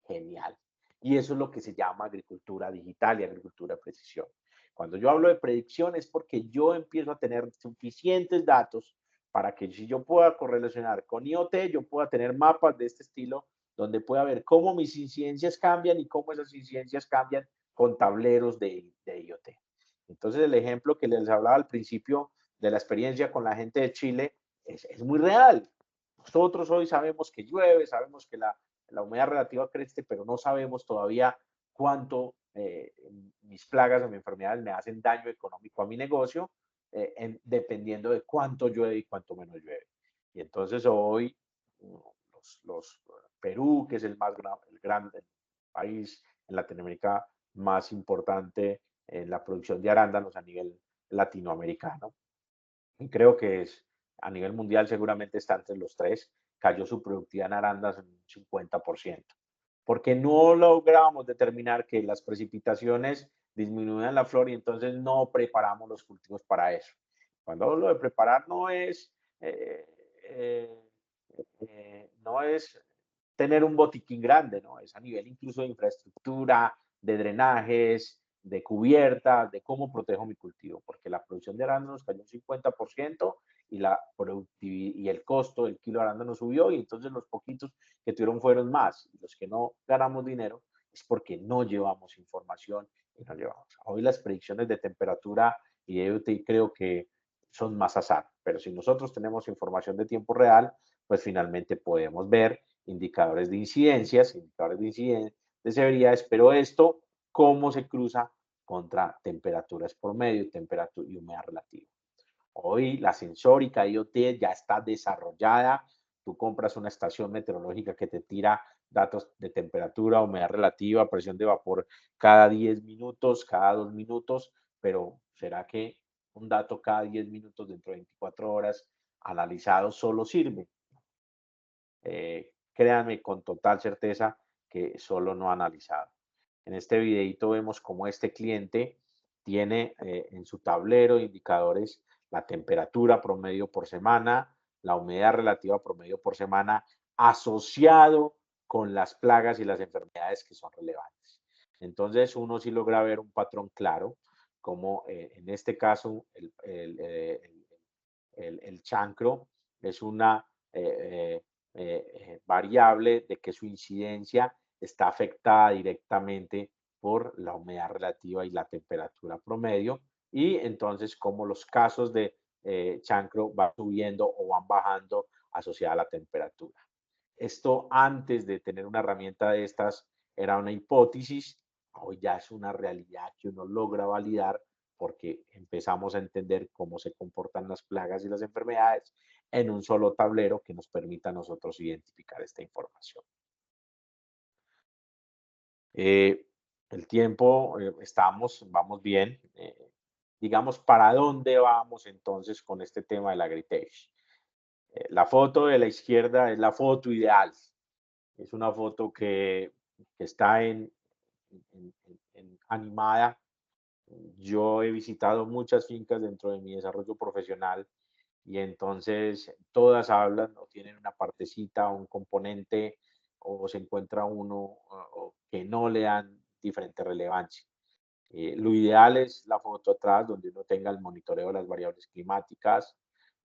Genial. Y eso es lo que se llama agricultura digital y agricultura de precisión. Cuando yo hablo de predicción es porque yo empiezo a tener suficientes datos para que si yo pueda correlacionar con IoT, yo pueda tener mapas de este estilo donde pueda ver cómo mis incidencias cambian y cómo esas incidencias cambian con tableros de IoT. Entonces el ejemplo que les hablaba al principio de la experiencia con la gente de Chile es muy real. Nosotros hoy sabemos que llueve, sabemos que la humedad relativa crece, pero no sabemos todavía cuánto mis plagas o mis enfermedades me hacen daño económico a mi negocio, dependiendo de cuánto llueve y cuánto menos llueve. Y entonces hoy los Perú, que es el más grande país en Latinoamérica más importante en la producción de arándanos a nivel latinoamericano, y creo que es a nivel mundial seguramente está entre los tres, cayó su productividad en arándanos en un 50%, porque no logramos determinar que las precipitaciones disminuyan la flor y entonces no preparamos los cultivos para eso. Cuando hablo de preparar eh, eh, no es tener un botiquín grande, ¿no? Es a nivel incluso de infraestructura, de drenajes, de cubierta, de cómo protejo mi cultivo, porque la producción de arándanos cayó un 50% y la productividad y el costo del kilo de arándano subió y entonces los poquitos que tuvieron fueron más. Los que no ganamos dinero es porque no llevamos información y no llevamos. Hoy las predicciones de temperatura y de IoT creo que son más azar, pero si nosotros tenemos información de tiempo real, pues finalmente podemos ver indicadores de incidencias, indicadores de severidades, pero esto, ¿cómo se cruza contra temperaturas promedio, temperatura y humedad relativa? Hoy la sensórica IoT ya está desarrollada. Tú compras una estación meteorológica que te tira datos de temperatura, humedad relativa, presión de vapor cada 10 minutos, cada 2 minutos, pero ¿será que un dato cada 10 minutos dentro de 24 horas analizado solo sirve? Créanme con total certeza que solo no analizado. En este videito vemos cómo este cliente tiene en su tablero indicadores la temperatura promedio por semana, la humedad relativa promedio por semana, asociado con las plagas y las enfermedades que son relevantes. Entonces uno sí logra ver un patrón claro, como en este caso el chancro es una variable de que su incidencia está afectada directamente por la humedad relativa y la temperatura promedio, y entonces como los casos de chancro van subiendo o van bajando asociada a la temperatura. Esto antes de tener una herramienta de estas era una hipótesis, hoy ya es una realidad que uno logra validar porque empezamos a entender cómo se comportan las plagas y las enfermedades en un solo tablero que nos permita a nosotros identificar esta información. El tiempo, vamos bien. Digamos, ¿para dónde vamos entonces con este tema del agritech? La foto de la izquierda es la foto ideal. Es una foto que está animada. Yo he visitado muchas fincas dentro de mi desarrollo profesional y entonces todas hablan o tienen una partecita, un componente o se encuentra uno o que no le dan diferente relevancia. Lo ideal es la foto atrás donde uno tenga el monitoreo de las variables climáticas,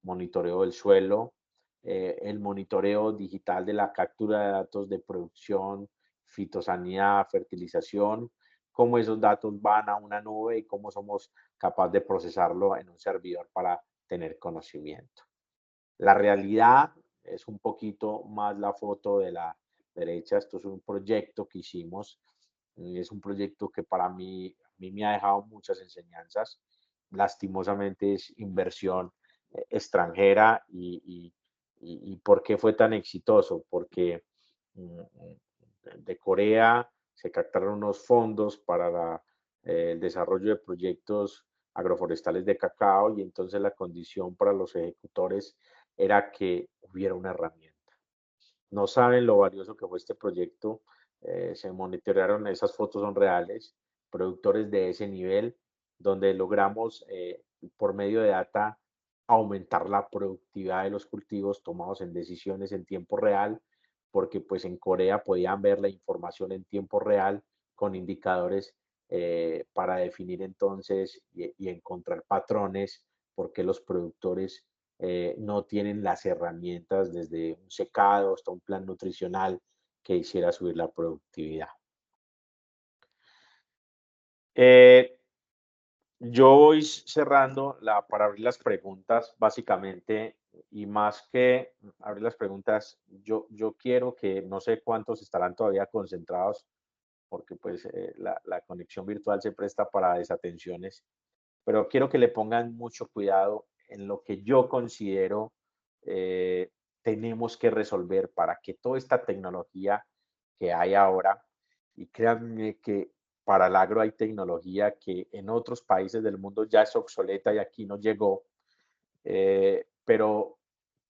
monitoreo del suelo, el monitoreo digital de la captura de datos de producción, fitosanidad, fertilización, cómo esos datos van a una nube y cómo somos capaces de procesarlo en un servidor para tener conocimiento. La realidad es un poquito más la foto de la derecha. Esto es un proyecto que hicimos. Es un proyecto que para mí, a mí me ha dejado muchas enseñanzas. Lastimosamente es inversión extranjera y ¿por qué fue tan exitoso? Porque de Corea se captaron unos fondos para el desarrollo de proyectos agroforestales de cacao y entonces la condición para los ejecutores era que hubiera una herramienta. No saben lo valioso que fue este proyecto. Se monitorearon, esas fotos son reales, productores de ese nivel, donde logramos por medio de data aumentar la productividad de los cultivos tomados en decisiones en tiempo real, porque pues en Corea podían ver la información en tiempo real con indicadores para definir entonces y encontrar patrones, porque los productores no tienen las herramientas desde un secado hasta un plan nutricional que hiciera subir la productividad. Eh, yo voy cerrando para abrir las preguntas, básicamente, y más que abrir las preguntas, yo quiero que no sé cuántos estarán todavía concentrados, porque pues la conexión virtual se presta para desatenciones, pero quiero que le pongan mucho cuidado en lo que yo considero tenemos que resolver para que toda esta tecnología que hay ahora, y créanme que para el agro hay tecnología que en otros países del mundo ya es obsoleta y aquí no llegó, pero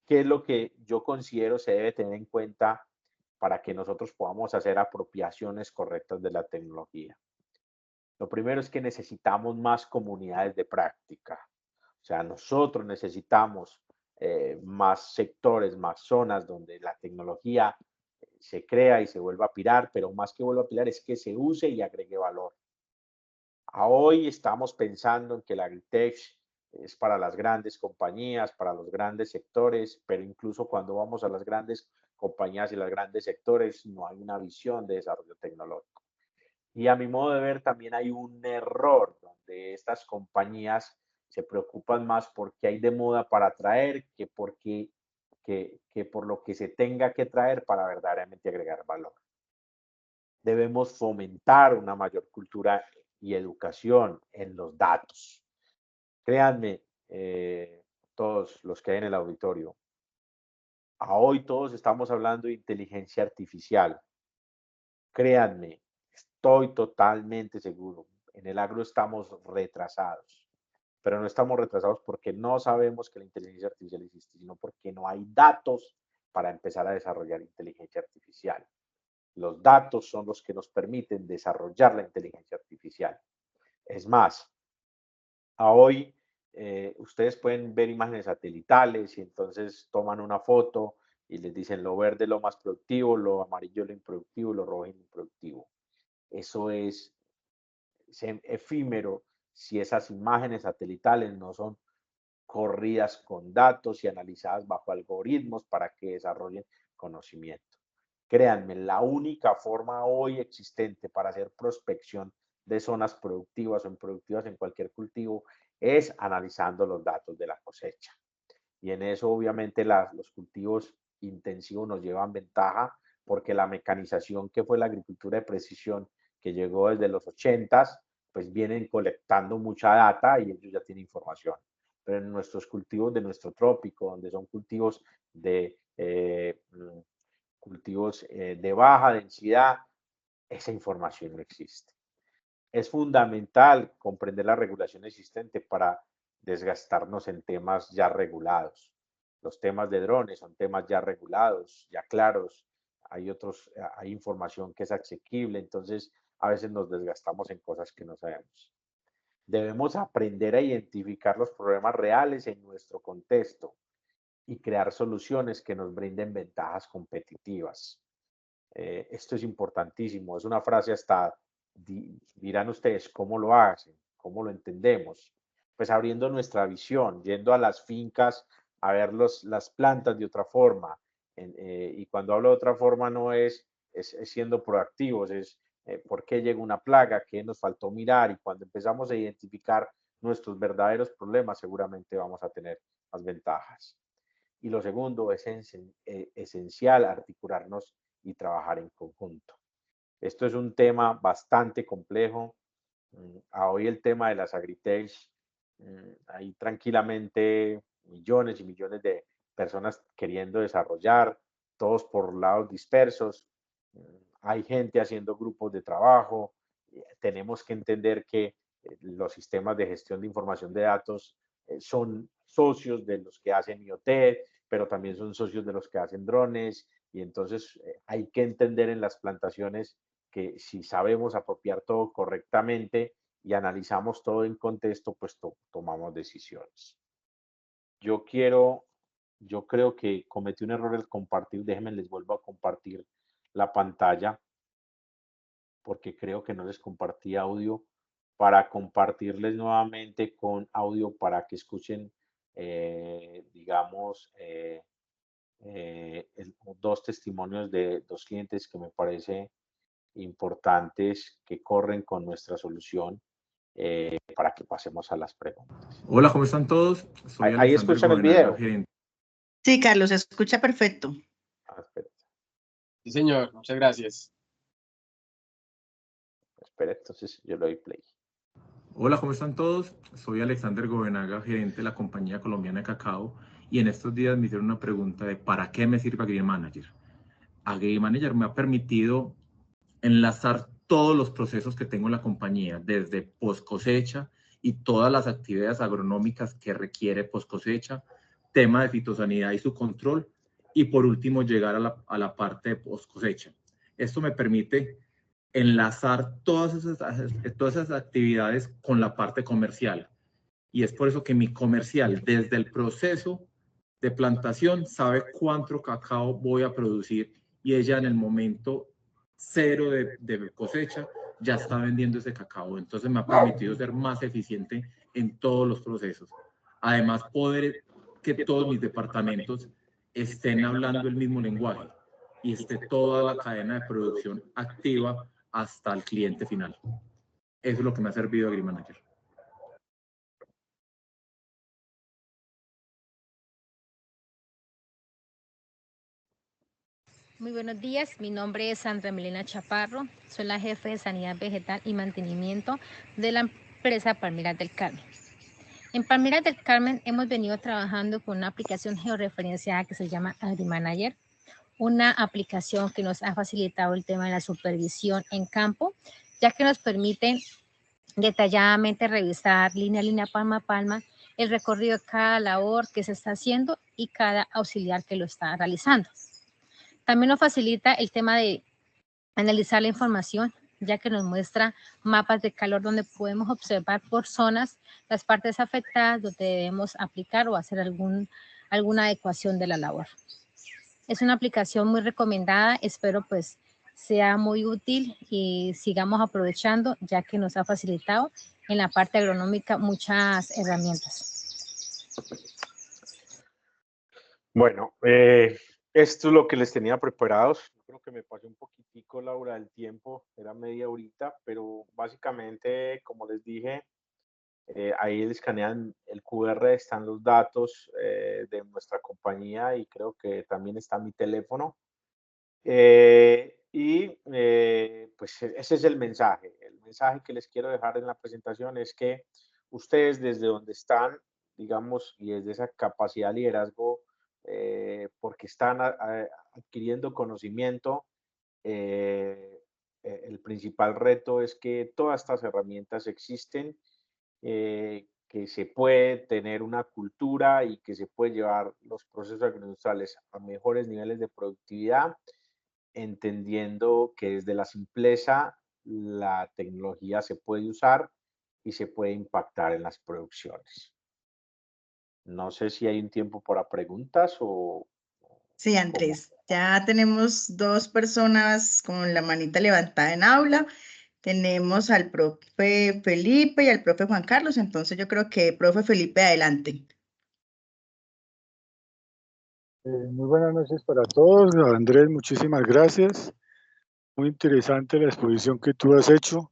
¿qué es lo que yo considero se debe tener en cuenta para que nosotros podamos hacer apropiaciones correctas de la tecnología? Lo primero es que necesitamos más comunidades de práctica. O sea, nosotros necesitamos más sectores, más zonas donde la tecnología se crea y se vuelva a pilar, pero más que vuelva a pilar es que se use y agregue valor. A hoy estamos pensando en que la agritech es para las grandes compañías, para los grandes sectores, pero incluso cuando vamos a las grandes compañías y los grandes sectores no hay una visión de desarrollo tecnológico. Y a mi modo de ver también hay un error donde estas compañías se preocupan más porque hay de moda para traer que por lo que se tenga que traer para verdaderamente agregar valor. Debemos fomentar una mayor cultura y educación en los datos. Créanme, todos los que hay en el auditorio, a hoy todos estamos hablando de inteligencia artificial. Créanme, estoy totalmente seguro. En el agro estamos retrasados, pero no estamos retrasados porque no sabemos que la inteligencia artificial existe, sino porque no hay datos para empezar a desarrollar inteligencia artificial. Los datos son los que nos permiten desarrollar la inteligencia artificial. Es más, a hoy ustedes pueden ver imágenes satelitales y entonces toman una foto y les dicen lo verde es lo más productivo, lo amarillo es lo improductivo, lo rojo es lo improductivo. Eso es efímero si esas imágenes satelitales no son corridas con datos y analizadas bajo algoritmos para que desarrollen conocimiento. Créanme, la única forma hoy existente para hacer prospección de zonas productivas o improductivas en cualquier cultivo es analizando los datos de la cosecha. Y en eso obviamente los cultivos intensivos nos llevan ventaja porque la mecanización que fue la agricultura de precisión que llegó desde los 80s, pues vienen colectando mucha data y ellos ya tienen información. Pero en nuestros cultivos de nuestro trópico, donde son cultivos de baja densidad, esa información no existe. Es fundamental comprender la regulación existente para desgastarnos en temas ya regulados. Los temas de drones son temas ya regulados, ya claros. Hay información que es asequible, entonces a veces nos desgastamos en cosas que no sabemos. Debemos aprender a identificar los problemas reales en nuestro contexto y crear soluciones que nos brinden ventajas competitivas. Esto es importantísimo, es una frase hasta, dirán ustedes, ¿cómo lo hacen? ¿Cómo lo entendemos? Pues abriendo nuestra visión, yendo a las fincas a ver las plantas de otra forma. Y cuando hablo de otra forma no es siendo proactivos, es por qué llega una plaga, qué nos faltó mirar, y cuando empezamos a identificar nuestros verdaderos problemas, seguramente vamos a tener más ventajas. Y lo segundo, es esencial articularnos y trabajar en conjunto. Esto es un tema bastante complejo. Hoy el tema de las agritech, hay tranquilamente millones y millones de personas queriendo desarrollar, todos por lados dispersos. Hay gente haciendo grupos de trabajo. Tenemos que entender que los sistemas de gestión de información de datos son socios de los que hacen IoT, pero también son socios de los que hacen drones, y entonces hay que entender en las plantaciones que si sabemos apropiar todo correctamente y analizamos todo en contexto, pues tomamos decisiones. Yo creo que cometí un error al compartir, déjenme les vuelvo a compartir la pantalla, porque creo que no les compartí audio, para compartirles nuevamente con audio para que escuchen, digamos, dos testimonios de dos clientes que me parece importantes que corren con nuestra solución, para que pasemos a las preguntas. Hola, ¿cómo están todos? Soy ahí escuchan el video. Sí, Carlos, se escucha perfecto. Sí, señor, muchas gracias. Espera, entonces yo le doy play. Hola, ¿cómo están todos? Soy Alexander Govenaga, gerente de la compañía colombiana de cacao, y en estos días me hicieron una pregunta de ¿para qué me sirve AgriManager? AgriManager me ha permitido enlazar todos los procesos que tengo en la compañía, desde post cosecha y todas las actividades agronómicas que requiere post cosecha, tema de fitosanidad y su control, y por último llegar a la parte de post cosecha. Esto me permite enlazar todas esas actividades con la parte comercial. Y es por eso que mi comercial, desde el proceso de plantación, sabe cuánto cacao voy a producir, y ella en el momento cero de cosecha ya está vendiendo ese cacao. Entonces me ha permitido ser más eficiente en todos los procesos. Además, poder que todos mis departamentos estén hablando el mismo lenguaje y esté toda la cadena de producción activa hasta el cliente final. Eso es lo que me ha servido AgriManager. Muy buenos días, mi nombre es Sandra Milena Chaparro, soy la jefe de Sanidad Vegetal y Mantenimiento de la empresa Palmeras del Carmen. En Palmeras del Carmen hemos venido trabajando con una aplicación georreferenciada que se llama AgriManager, una aplicación que nos ha facilitado el tema de la supervisión en campo, ya que nos permite detalladamente revisar línea a línea, palma a palma, el recorrido de cada labor que se está haciendo y cada auxiliar que lo está realizando. También nos facilita el tema de analizar la información, ya que nos muestra mapas de calor donde podemos observar por zonas las partes afectadas donde debemos aplicar o hacer alguna adecuación de la labor. Es una aplicación muy recomendada, espero pues sea muy útil y sigamos aprovechando, ya que nos ha facilitado en la parte agronómica muchas herramientas. Bueno, esto es lo que les tenía preparados. Creo que me pasé un poquitico, Laura, del tiempo, era media horita, pero básicamente, como les dije, ahí escanean el QR, están los datos de nuestra compañía y creo que también está mi teléfono. Pues ese es el mensaje. El mensaje que les quiero dejar en la presentación es que ustedes desde donde están, digamos, y desde esa capacidad de liderazgo, porque están adquiriendo conocimiento, el principal reto es que todas estas herramientas existen, que se puede tener una cultura y que se puede llevar los procesos agroindustriales a mejores niveles de productividad, entendiendo que desde la simpleza la tecnología se puede usar y se puede impactar en las producciones. No sé si hay un tiempo para preguntas o... Sí, Andrés, ya tenemos 2 personas con la manita levantada en aula. Tenemos al profe Felipe y al profe Juan Carlos, entonces yo creo que profe Felipe, adelante. Muy buenas noches para todos. Andrés, muchísimas gracias. Muy interesante la exposición que tú has hecho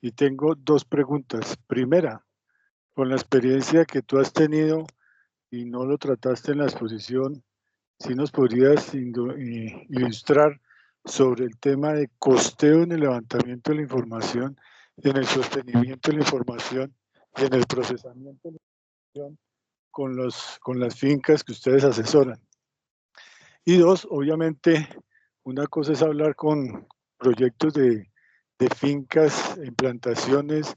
y tengo 2 preguntas. Primera, con la experiencia que tú has tenido y no lo trataste en la exposición, si nos podrías ilustrar sobre el tema de costeo en el levantamiento de la información, en el sostenimiento de la información y en el procesamiento de la información con las fincas que ustedes asesoran. Y 2, obviamente, una cosa es hablar con proyectos de fincas, implantaciones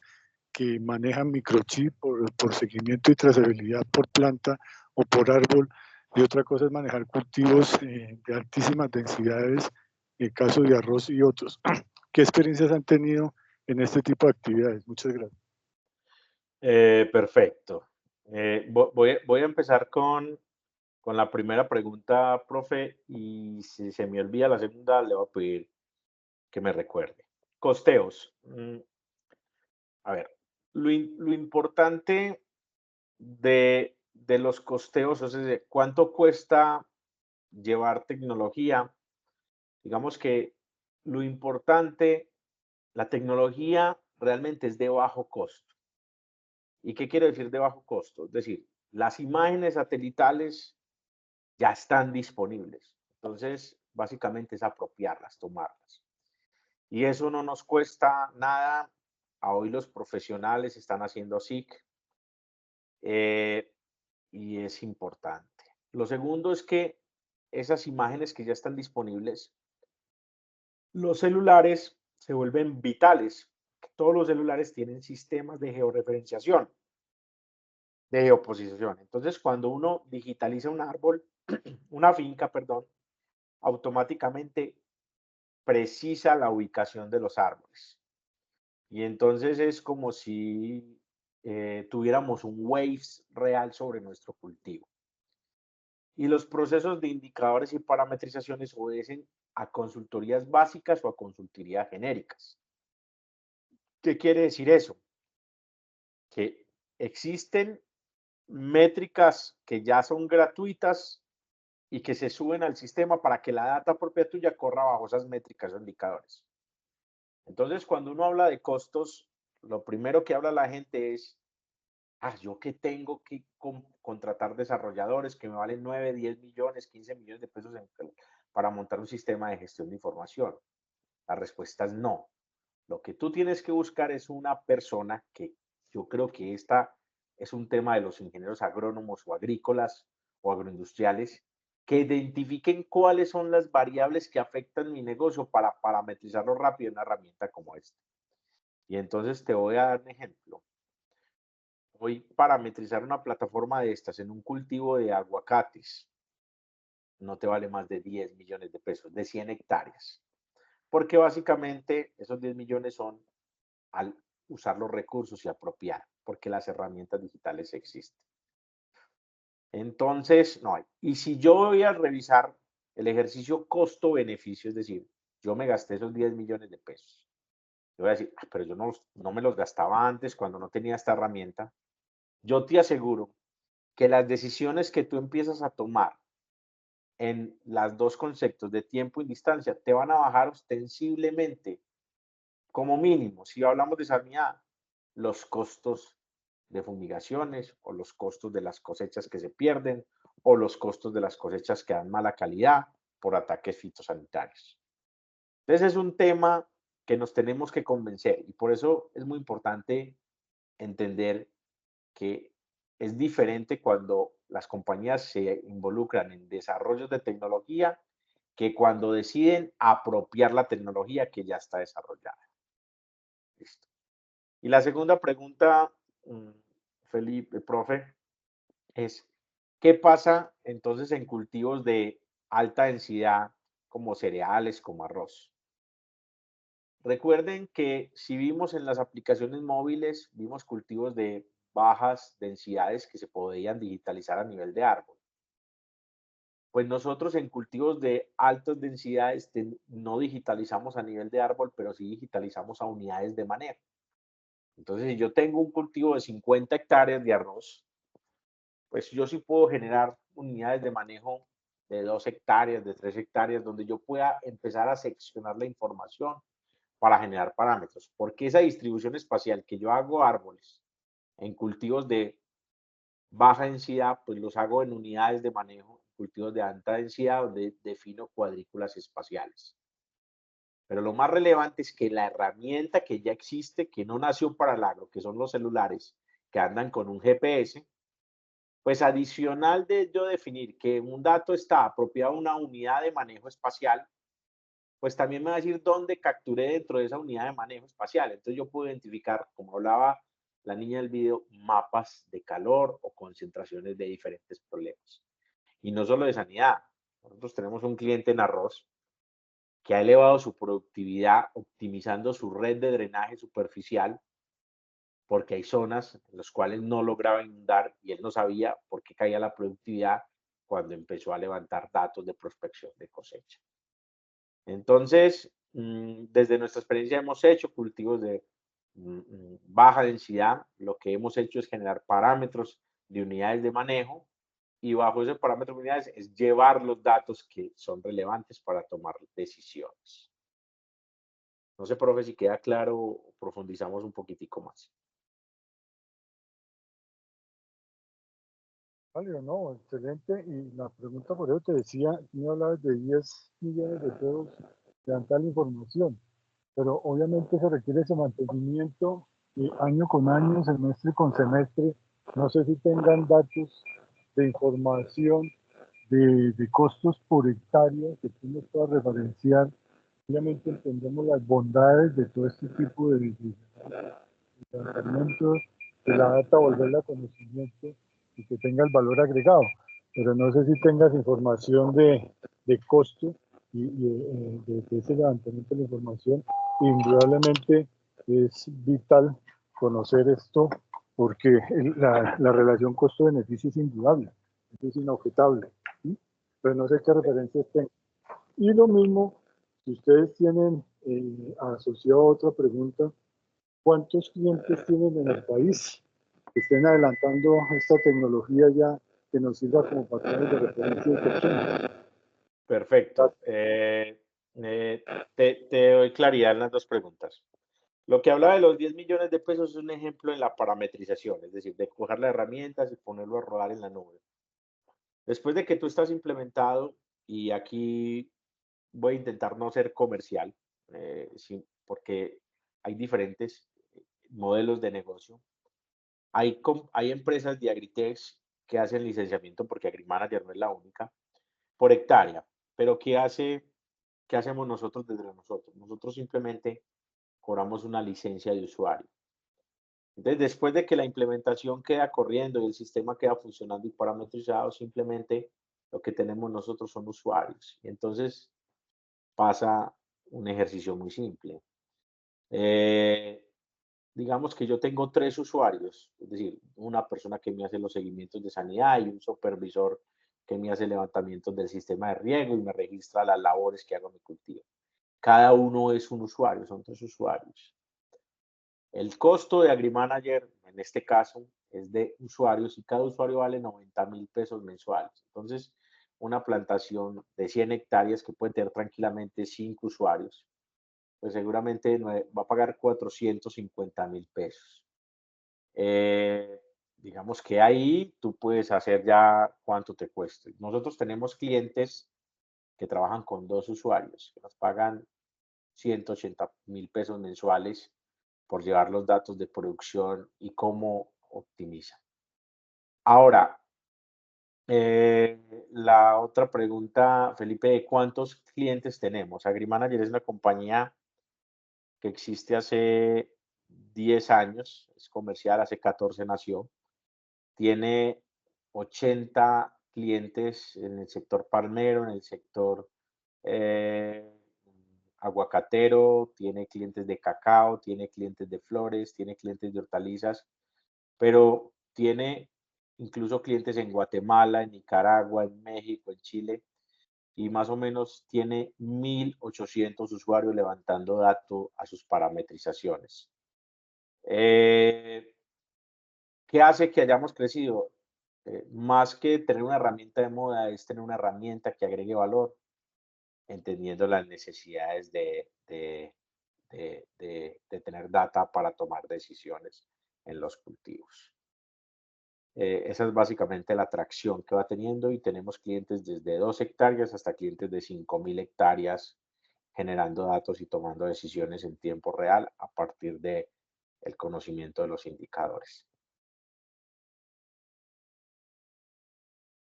que manejan microchip por seguimiento y trazabilidad por planta o por árbol, y otra cosa es manejar cultivos de altísimas densidades, en el caso de arroz y otros. ¿Qué experiencias han tenido en este tipo de actividades? Muchas gracias. Perfecto. Voy a empezar con la primera pregunta, profe, y si se me olvida la segunda, le voy a pedir que me recuerde. Costeos. A ver, lo importante de los costeos, o sea, cuánto cuesta llevar tecnología. Digamos que lo importante, la tecnología realmente es de bajo costo. ¿Y qué quiero decir de bajo costo? Es decir, las imágenes satelitales ya están disponibles. Entonces, básicamente es apropiarlas, tomarlas. Y eso no nos cuesta nada. Hoy los profesionales están haciendo SIC y es importante. Lo segundo es que esas imágenes que ya están disponibles, los celulares se vuelven vitales. Todos los celulares tienen sistemas de georreferenciación, de geoposición. Entonces, cuando uno digitaliza un árbol, una finca, perdón, automáticamente precisa la ubicación de los árboles. Y entonces es como si tuviéramos un Waze real sobre nuestro cultivo. Y los procesos de indicadores y parametrizaciones obedecen a consultorías básicas o a consultorías genéricas. ¿Qué quiere decir eso? Que existen métricas que ya son gratuitas y que se suben al sistema para que la data propia tuya corra bajo esas métricas o indicadores. Entonces, cuando uno habla de costos, lo primero que habla la gente es, yo que tengo que contratar desarrolladores que me valen 9, 10 millones, 15 millones de pesos para montar un sistema de gestión de información. La respuesta es no. Lo que tú tienes que buscar es una persona que yo creo que esta es un tema de los ingenieros agrónomos o agrícolas o agroindustriales, que identifiquen cuáles son las variables que afectan mi negocio para parametrizarlo rápido en una herramienta como esta. Y entonces te voy a dar un ejemplo. Hoy parametrizar una plataforma de estas en un cultivo de aguacates no te vale más de 10 millones de pesos, de 100 hectáreas. Porque básicamente esos 10 millones son al usar los recursos y apropiar, porque las herramientas digitales existen. Entonces, no hay. Y si yo voy a revisar el ejercicio costo-beneficio, es decir, yo me gasté esos 10 millones de pesos. Yo voy a decir, pero yo no me los gastaba antes cuando no tenía esta herramienta. Yo te aseguro que las decisiones que tú empiezas a tomar en los dos conceptos de tiempo y distancia te van a bajar ostensiblemente, como mínimo, si hablamos de sanidad, los costos de fumigaciones o los costos de las cosechas que se pierden o los costos de las cosechas que dan mala calidad por ataques fitosanitarios. Entonces es un tema que nos tenemos que convencer y por eso es muy importante entender que es diferente cuando las compañías se involucran en desarrollos de tecnología que cuando deciden apropiar la tecnología que ya está desarrollada. Listo. Y la segunda pregunta, Felipe, profe, es, ¿qué pasa entonces en cultivos de alta densidad como cereales, como arroz? Recuerden que si vimos en las aplicaciones móviles, vimos cultivos de bajas densidades que se podían digitalizar a nivel de árbol. Pues nosotros en cultivos de altas densidades no digitalizamos a nivel de árbol, pero sí digitalizamos a unidades de manejo. Entonces, si yo tengo un cultivo de 50 hectáreas de arroz, pues yo sí puedo generar unidades de manejo de 2 hectáreas, de 3 hectáreas, donde yo pueda empezar a seccionar la información para generar parámetros. Porque esa distribución espacial que yo hago árboles en cultivos de baja densidad, pues los hago en unidades de manejo, cultivos de alta densidad, donde defino cuadrículas espaciales. Pero lo más relevante es que la herramienta que ya existe, que no nació para el agro, que son los celulares, que andan con un GPS, pues adicional de yo definir que un dato está apropiado a una unidad de manejo espacial, pues también me va a decir dónde capturé dentro de esa unidad de manejo espacial. Entonces yo puedo identificar, como hablaba la niña del video, mapas de calor o concentraciones de diferentes problemas. Y no solo de sanidad. Nosotros tenemos un cliente en arroz que ha elevado su productividad optimizando su red de drenaje superficial, porque hay zonas en las cuales no lograba inundar y él no sabía por qué caía la productividad cuando empezó a levantar datos de prospección de cosecha. Entonces, desde nuestra experiencia hemos hecho cultivos de baja densidad. Lo que hemos hecho es generar parámetros de unidades de manejo y bajo ese parámetro de unidades es llevar los datos que son relevantes para tomar decisiones. No sé, profe, si queda claro o profundizamos un poquitico más. Vale, no, excelente. Y la pregunta por eso te decía, no hablabas de 10 millones de pesos de dar tal información, pero obviamente se requiere ese mantenimiento año con año, semestre con semestre. No sé si tengan datos de información de costos por hectárea que tú nos puedas referenciar. Obviamente entendemos las bondades de todo este tipo de tratamientos, de la data, volverla a conocimiento y que tenga el valor agregado. Pero no sé si tengas información de costo y de ese levantamiento de la información. Indudablemente es vital conocer esto porque la relación costo-beneficio es indudable, es inobjetable. ¿Sí? Pero no sé qué referencias tengan. Y lo mismo, si ustedes tienen asociado otra pregunta, ¿cuántos clientes tienen en el país que estén adelantando esta tecnología ya que nos sirva como patrones de referencia y consumo? Perfecto. Te doy claridad en las dos preguntas. Lo que habla de los 10 millones de pesos es un ejemplo en la parametrización, es decir, de coger las herramientas y ponerlo a rodar en la nube. Después de que tú estás implementado, y aquí voy a intentar no ser comercial, porque hay diferentes modelos de negocio. Hay empresas de Agritech que hacen licenciamiento, porque AgriManager no es la única, por hectárea. Pero ¿qué hacemos nosotros desde nosotros? Nosotros simplemente cobramos una licencia de usuario. Entonces, después de que la implementación queda corriendo y el sistema queda funcionando y parametrizado, simplemente lo que tenemos nosotros son usuarios. Y entonces pasa un ejercicio muy simple. Digamos que yo tengo 3 usuarios, es decir, una persona que me hace los seguimientos de sanidad y un supervisor que me hace levantamientos del sistema de riego y me registra las labores que hago en mi cultivo. Cada uno es un usuario, son 3 usuarios. El costo de AgriManager, en este caso, es de usuarios y cada usuario vale 90,000 pesos mensuales. Entonces, una plantación de 100 hectáreas que puede tener tranquilamente 5 usuarios, pues seguramente va a pagar 450,000 pesos. Digamos que ahí tú puedes hacer ya cuánto te cueste. Nosotros tenemos clientes que trabajan con 2 usuarios, que nos pagan 180,000 pesos mensuales por llevar los datos de producción y cómo optimiza. Ahora, la otra pregunta, Felipe, ¿de cuántos clientes tenemos? AgriManager es una compañía que existe hace 10 años, es comercial, hace 14 nació. Tiene 80 clientes en el sector palmero, en el sector aguacatero, tiene clientes de cacao, tiene clientes de flores, tiene clientes de hortalizas, pero tiene incluso clientes en Guatemala, en Nicaragua, en México, en Chile, y más o menos tiene 1,800 usuarios levantando datos a sus parametrizaciones. ¿Qué hace que hayamos crecido? Más que tener una herramienta de moda, es tener una herramienta que agregue valor, entendiendo las necesidades de tener data para tomar decisiones en los cultivos. Esa es básicamente la atracción que va teniendo y tenemos clientes desde 2 hectáreas hasta clientes de 5,000 hectáreas generando datos y tomando decisiones en tiempo real a partir del conocimiento de los indicadores.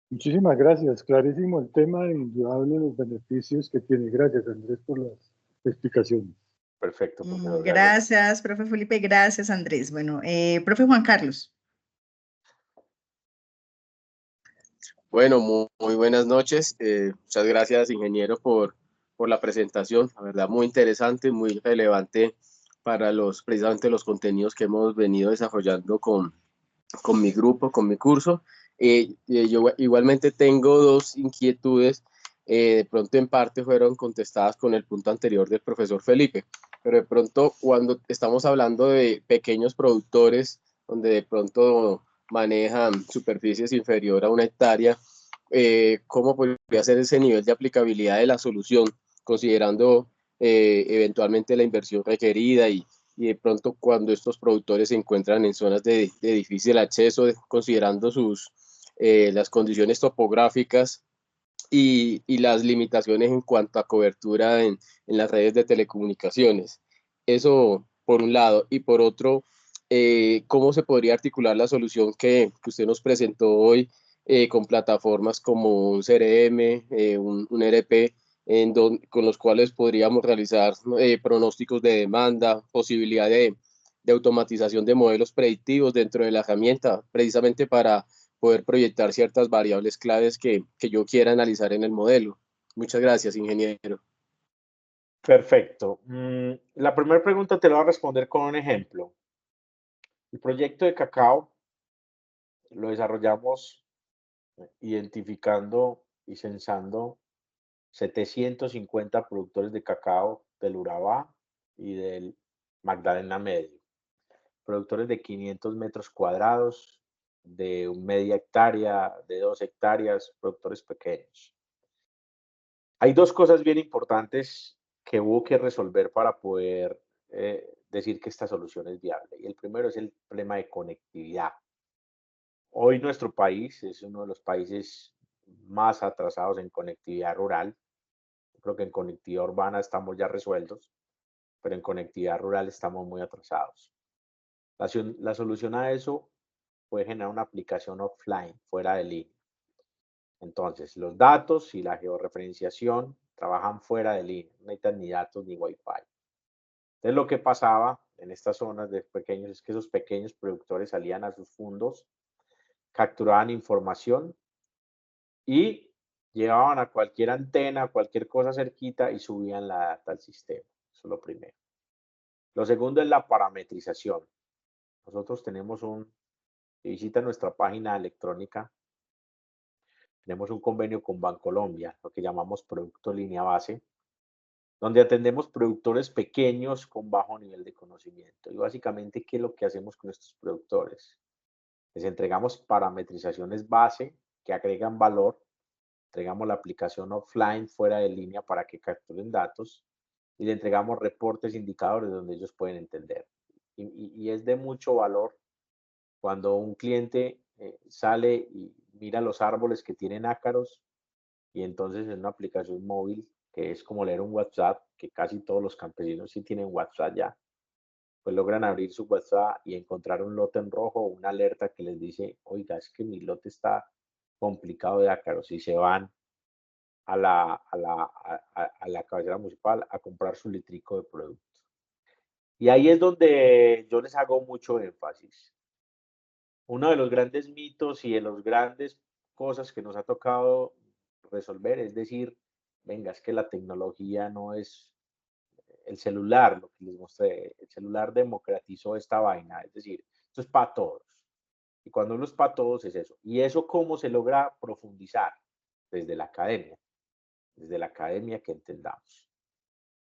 Muchísimas gracias, clarísimo el tema y indudable los beneficios que tiene. Gracias, Andrés, por las explicaciones. Perfecto, profesor. Gracias, profe Felipe, gracias, Andrés. Bueno, profe Juan Carlos. Bueno, muy buenas noches. Muchas gracias, ingeniero, por la presentación. La verdad, muy interesante, muy relevante para precisamente los contenidos que hemos venido desarrollando con mi grupo, con mi curso. Yo igualmente tengo 2 inquietudes. De pronto en parte fueron contestadas con el punto anterior del profesor Felipe, pero de pronto cuando estamos hablando de pequeños productores, donde de pronto manejan superficies inferior a 1 hectárea, ¿cómo podría ser ese nivel de aplicabilidad de la solución, considerando eventualmente la inversión requerida y de pronto cuando estos productores se encuentran en zonas de difícil acceso, considerando las condiciones topográficas y las limitaciones en cuanto a cobertura en las redes de telecomunicaciones? Eso por un lado. Y por otro, ¿cómo se podría articular la solución que usted nos presentó hoy con plataformas como un CRM, un ERP, con los cuales podríamos realizar pronósticos de demanda, posibilidad de automatización de modelos predictivos dentro de la herramienta, precisamente para poder proyectar ciertas variables claves que yo quiera analizar en el modelo? Muchas gracias, ingeniero. Perfecto. La primera pregunta te la voy a responder con un ejemplo. El proyecto de cacao lo desarrollamos identificando y censando 750 productores de cacao del Urabá y del Magdalena Medio. Productores de 500 metros cuadrados, de media hectárea, de 2 hectáreas, productores pequeños. Hay dos cosas bien importantes que hubo que resolver para poder decir que esta solución es viable. Y el primero es el problema de conectividad. Hoy nuestro país es uno de los países más atrasados en conectividad rural. Creo que en conectividad urbana estamos ya resueltos, pero en conectividad rural estamos muy atrasados. La solución a eso fue generar una aplicación offline, fuera de línea. Entonces, los datos y la georreferenciación trabajan fuera de línea, no necesitan ni datos ni Wi-Fi. Entonces, lo que pasaba en estas zonas de pequeños es que esos pequeños productores salían a sus fundos, capturaban información y llevaban a cualquier antena, cualquier cosa cerquita y subían la data al sistema. Eso es lo primero. Lo segundo es la parametrización. Nosotros tenemos si visita nuestra página electrónica, tenemos un convenio con Bancolombia, lo que llamamos Producto Línea Base, donde atendemos productores pequeños con bajo nivel de conocimiento. Y básicamente, ¿qué es lo que hacemos con estos productores? Les entregamos parametrizaciones base que agregan valor, entregamos la aplicación offline fuera de línea para que capturen datos y le entregamos reportes, indicadores donde ellos pueden entender. Y es de mucho valor cuando un cliente sale y mira los árboles que tienen ácaros y entonces en una aplicación móvil, que es como leer un WhatsApp, que casi todos los campesinos sí tienen WhatsApp ya, pues logran abrir su WhatsApp y encontrar un lote en rojo o una alerta que les dice, oiga, es que mi lote está complicado de ácaros, y se van a la cabecera municipal a comprar su litrico de producto. Y ahí es donde yo les hago mucho énfasis. Uno de los grandes mitos y de las grandes cosas que nos ha tocado resolver es decir, venga, es que la tecnología no es el celular, lo que les mostré, el celular democratizó esta vaina, es decir, esto es para todos. Y cuando uno es para todos es eso. ¿Y eso cómo se logra profundizar? Desde la academia que entendamos.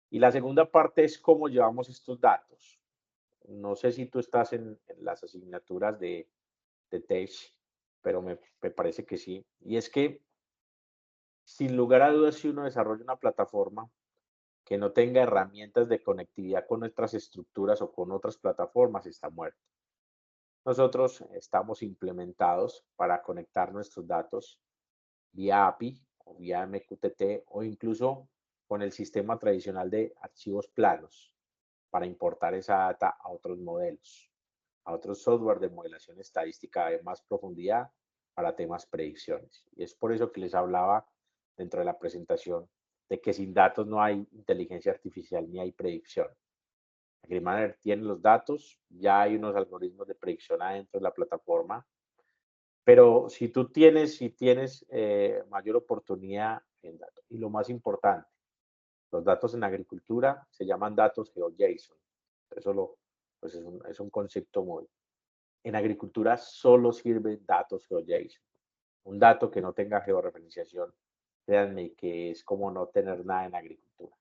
Y la segunda parte es cómo llevamos estos datos. No sé si tú estás en las asignaturas de TEC, pero me parece que sí. Y es que, sin lugar a dudas, si uno desarrolla una plataforma que no tenga herramientas de conectividad con nuestras estructuras o con otras plataformas, está muerto. Nosotros estamos implementados para conectar nuestros datos vía API o vía MQTT o incluso con el sistema tradicional de archivos planos para importar esa data a otros modelos, a otros software de modelación estadística de más profundidad para temas predicciones. Y es por eso que les hablaba dentro de la presentación de que sin datos no hay inteligencia artificial ni hay predicción. AgriManager tiene los datos, ya hay unos algoritmos de predicción adentro de la plataforma, pero si tienes mayor oportunidad en datos. Y lo más importante, los datos en agricultura se llaman datos GeoJSON. Eso pues es un concepto muy. En agricultura solo sirven datos GeoJSON. Un dato que no tenga georreferenciación, créanme que es como no tener nada en agricultura.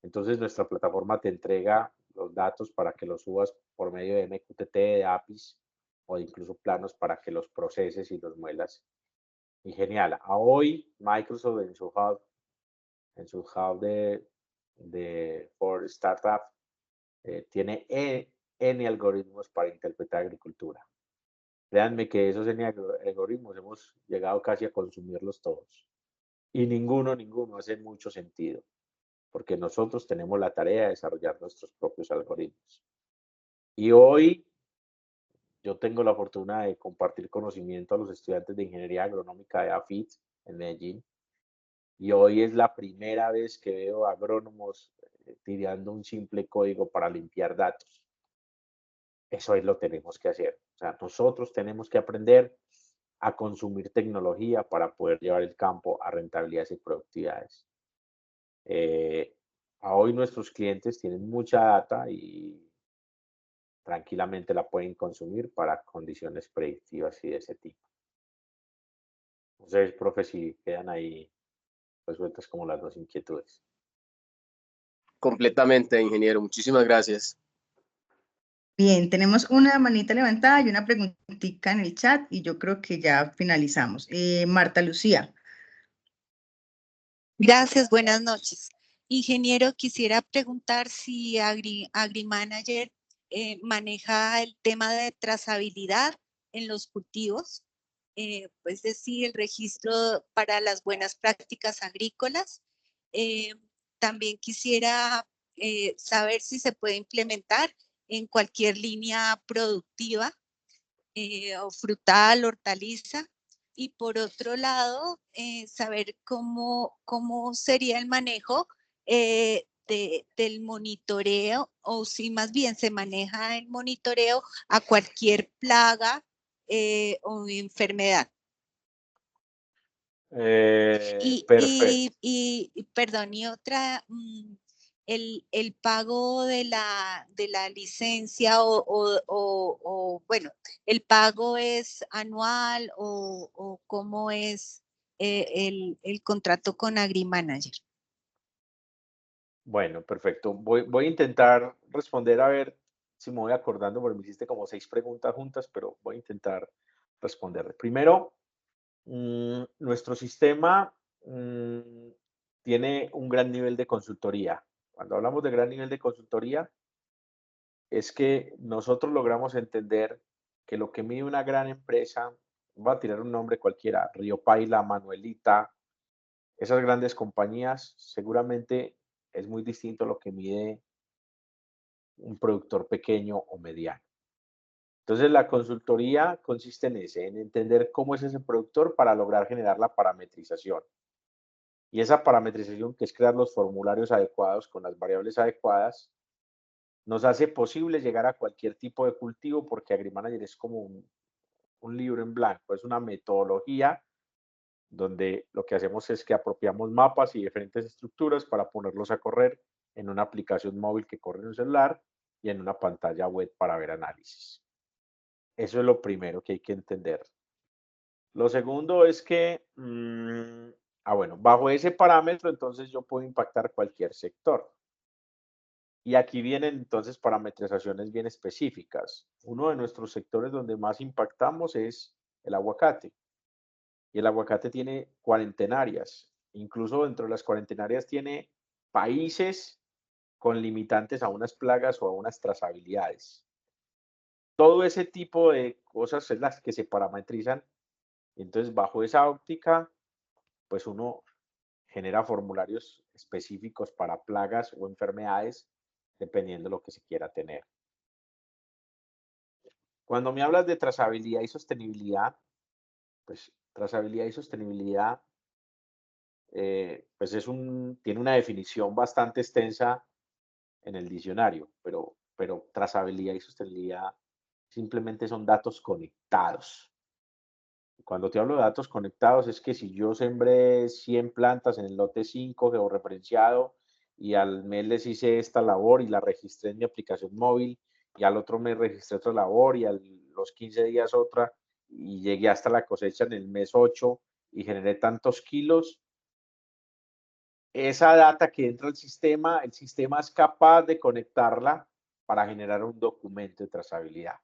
Entonces nuestra plataforma te entrega los datos para que los subas por medio de MQTT, de APIs o incluso planos para que los proceses y los muelas. Y genial. A hoy Microsoft en su hub for Startup tiene N algoritmos para interpretar agricultura. Créanme que esos N algoritmos hemos llegado casi a consumirlos todos. Y ninguno hace mucho sentido, porque nosotros tenemos la tarea de desarrollar nuestros propios algoritmos. Y hoy yo tengo la fortuna de compartir conocimiento a los estudiantes de Ingeniería Agronómica de AFIT en Medellín. Y hoy es la primera vez que veo agrónomos tirando un simple código para limpiar datos. Eso es lo que tenemos que hacer. O sea, nosotros tenemos que aprender a consumir tecnología para poder llevar el campo a rentabilidades y productividades. A hoy nuestros clientes tienen mucha data y tranquilamente la pueden consumir para condiciones predictivas y de ese tipo. Entonces, profe, si quedan ahí resueltas como las dos inquietudes. Completamente, ingeniero. Muchísimas gracias. Bien, tenemos una manita levantada y una preguntita en el chat y yo creo que ya finalizamos. Marta Lucía. Gracias, buenas noches. Ingeniero, quisiera preguntar si AgriManager maneja el tema de trazabilidad en los cultivos, es decir, el registro para las buenas prácticas agrícolas. También quisiera saber si se puede implementar en cualquier línea productiva o frutal, hortaliza. Y por otro lado, saber cómo sería el manejo del monitoreo, o si más bien se maneja el monitoreo a cualquier plaga o enfermedad. Perfecto. Perdón, y otra, el pago de la licencia o bueno, ¿el pago es anual o cómo es el contrato con AgriManager? Bueno, perfecto. Voy a intentar responder a ver si me voy acordando, porque me hiciste como 6 preguntas juntas, pero voy a intentar responder. Primero, nuestro sistema tiene un gran nivel de consultoría. Cuando hablamos de gran nivel de consultoría, es que nosotros logramos entender que lo que mide una gran empresa, voy a tirar un nombre cualquiera, Río Paila, Manuelita, esas grandes compañías, seguramente es muy distinto a lo que mide un productor pequeño o mediano. Entonces, la consultoría consiste en entender cómo es ese productor para lograr generar la parametrización. Y esa parametrización, que es crear los formularios adecuados con las variables adecuadas, nos hace posible llegar a cualquier tipo de cultivo, porque AgriManager es como un libro en blanco, es una metodología donde lo que hacemos es que apropiamos mapas y diferentes estructuras para ponerlos a correr en una aplicación móvil que corre en un celular y en una pantalla web para ver análisis. Eso es lo primero que hay que entender. Lo segundo es que, bueno, bajo ese parámetro, entonces yo puedo impactar cualquier sector. Y aquí vienen entonces parametrizaciones bien específicas. Uno de nuestros sectores donde más impactamos es el aguacate. Y el aguacate tiene cuarentenarias. Incluso dentro de las cuarentenarias tiene países con limitantes a unas plagas o a unas trazabilidades. Todo ese tipo de cosas es las que se parametrizan. Entonces, bajo esa óptica, pues uno genera formularios específicos para plagas o enfermedades, dependiendo de lo que se quiera tener. Cuando me hablas de trazabilidad y sostenibilidad, pues trazabilidad y sostenibilidad, pues tiene una definición bastante extensa en el diccionario, pero trazabilidad y sostenibilidad simplemente son datos conectados. Cuando te hablo de datos conectados es que si yo sembré 100 plantas en el lote 5 georreferenciado y al mes les hice esta labor y la registré en mi aplicación móvil y al otro mes registré otra labor y a los 15 días otra y llegué hasta la cosecha en el mes 8 y generé tantos kilos, esa data que entra al sistema, el sistema es capaz de conectarla para generar un documento de trazabilidad.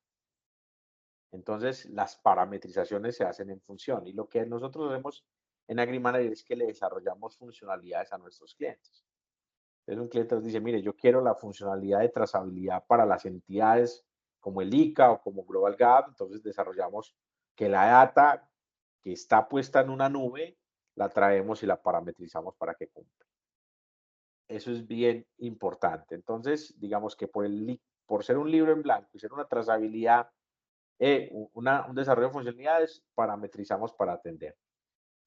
Entonces, las parametrizaciones se hacen en función y lo que nosotros hacemos en AgriManager es que le desarrollamos funcionalidades a nuestros clientes. Entonces, un cliente nos dice, mire, yo quiero la funcionalidad de trazabilidad para las entidades como el ICA o como Global Gap, entonces desarrollamos que la data que está puesta en una nube, la traemos y la parametrizamos para que cumpla. Eso es bien importante. Entonces, digamos que por ser un libro en blanco y ser una trazabilidad, un desarrollo de funcionalidades, parametrizamos para atender.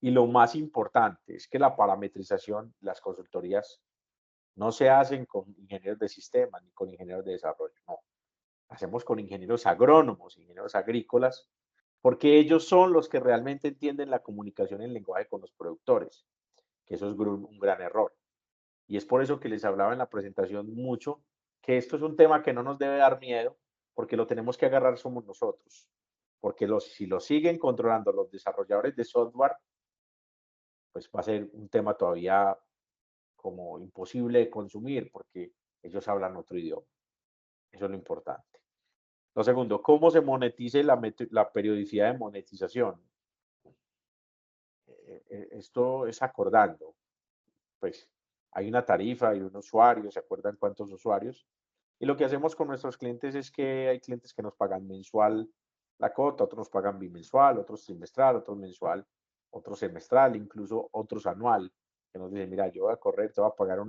Y lo más importante es que la parametrización, las consultorías, no se hacen con ingenieros de sistemas ni con ingenieros de desarrollo, no. Hacemos con ingenieros agrónomos, ingenieros agrícolas, porque ellos son los que realmente entienden la comunicación en lenguaje con los productores, que eso es un gran error. Y es por eso que les hablaba en la presentación mucho que esto es un tema que no nos debe dar miedo, porque lo tenemos que agarrar somos nosotros. Porque si lo siguen controlando los desarrolladores de software, pues va a ser un tema todavía como imposible de consumir, porque ellos hablan otro idioma. Eso es lo importante. Lo segundo, ¿cómo se monetiza la periodicidad de monetización? Esto es acordando. pues hay una tarifa, hay un usuario, ¿se acuerdan cuántos usuarios? Y lo que hacemos con nuestros clientes es que hay clientes que nos pagan mensual la cuota, otros nos pagan bimensual, otros trimestral, otros mensual, otros semestral, incluso otros anual, que nos dicen, mira, yo voy a correr, te voy a pagar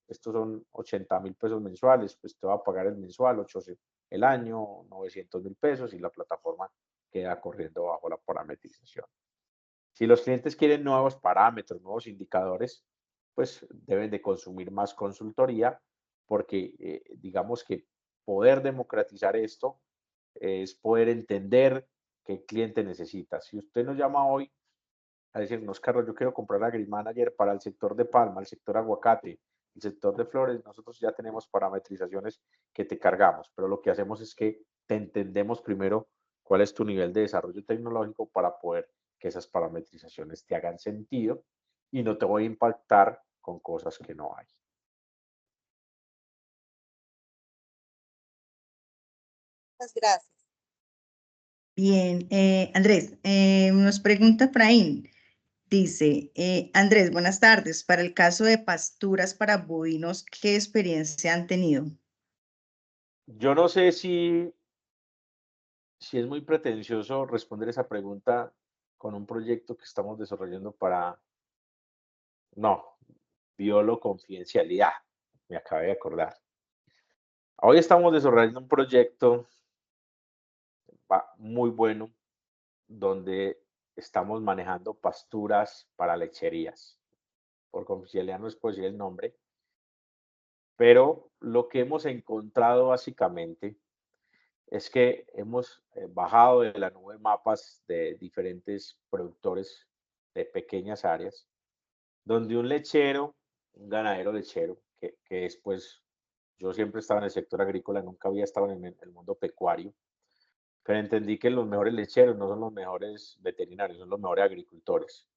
estos son 80.000 pesos mensuales, pues te voy a pagar el mensual, 8 el año, 900.000 pesos y la plataforma queda corriendo bajo la parametrización. Si los clientes quieren nuevos parámetros, nuevos indicadores, pues deben de consumir más consultoría porque digamos que poder democratizar esto es poder entender qué el cliente necesita. Si usted nos llama hoy a decirnos, Carlos, yo quiero comprar AgriManager para el sector de palma, el sector aguacate, el sector de flores, nosotros ya tenemos parametrizaciones que te cargamos, pero lo que hacemos es que te entendemos primero cuál es tu nivel de desarrollo tecnológico para poder que esas parametrizaciones te hagan sentido y no te voy a impactar con cosas que no hay. Muchas gracias. Bien, Andrés, nos pregunta Fraín. Dice, Andrés, buenas tardes. Para el caso de pasturas para bovinos, ¿qué experiencia han tenido? Yo no sé si es muy pretencioso responder esa pregunta con un proyecto que estamos desarrollando para, no, violo confidencialidad, me acabé de acordar. Hoy estamos desarrollando un proyecto muy bueno donde estamos manejando pasturas para lecherías. Por confidencialidad no les puedo decir el nombre, pero lo que hemos encontrado básicamente es que hemos bajado de la nube mapas de diferentes productores de pequeñas áreas, donde un lechero, un ganadero lechero, que es pues, yo siempre estaba en el sector agrícola, nunca había estado en el mundo pecuario, pero entendí que los mejores lecheros no son los mejores veterinarios, son los mejores agricultores,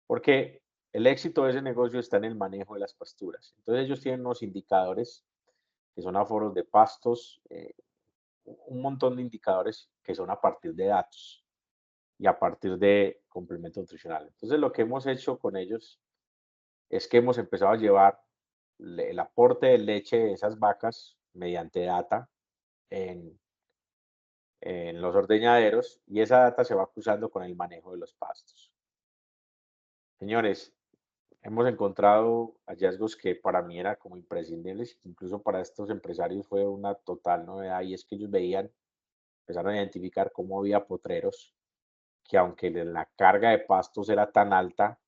porque el éxito de ese negocio está en el manejo de las pasturas. Entonces ellos tienen unos indicadores que son aforos de pastos, un montón de indicadores que son a partir de datos y a partir de complemento nutricional. Entonces lo que hemos hecho con ellos es que hemos empezado a llevar el aporte de leche de esas vacas mediante data en, en los ordeñaderos y esa data se va cruzando con el manejo de los pastos. Señores, hemos encontrado hallazgos que para mí era como imprescindibles, incluso para estos empresarios fue una total novedad y es que ellos veían, empezaron a identificar cómo había potreros que aunque la carga de pastos era tan alta,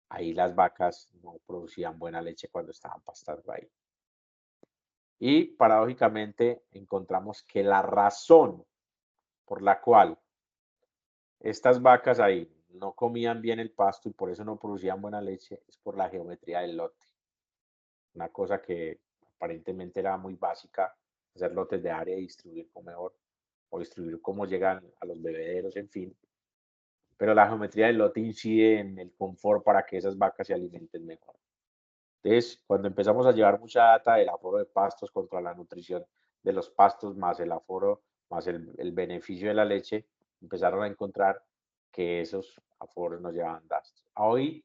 ahí las vacas no producían buena leche cuando estaban pastando ahí. Y paradójicamente encontramos que la razón por la cual estas vacas ahí no comían bien el pasto y por eso no producían buena leche es por la geometría del lote. Una cosa que aparentemente era muy básica, hacer lotes de área y distribuir mejor o distribuir cómo llegan a los bebederos, en fin. Pero la geometría del lote incide en el confort para que esas vacas se alimenten mejor. Entonces, cuando empezamos a llevar mucha data del aforo de pastos contra la nutrición de los pastos, más el aforo, más el beneficio de la leche, empezaron a encontrar que esos aforos nos llevaban datos. Hoy,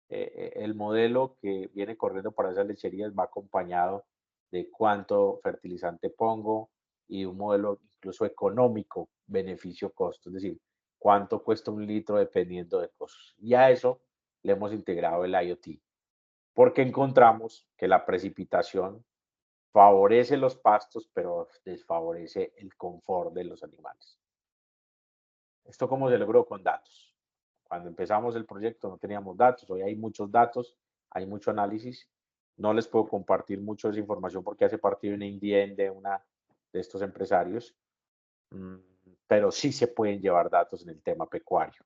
el modelo que viene corriendo para esas lecherías va acompañado de cuánto fertilizante pongo y un modelo incluso económico, beneficio-costo, es decir, cuánto cuesta un litro dependiendo de costos. Y a eso le hemos integrado el IoT, porque encontramos que la precipitación favorece los pastos, pero desfavorece el confort de los animales. ¿Esto cómo se logró? Con datos. Cuando empezamos el proyecto no teníamos datos, hoy hay muchos datos, hay mucho análisis. No les puedo compartir mucho de esa información porque hace parte de una INDIEN de estos empresarios, pero sí se pueden llevar datos en el tema pecuario.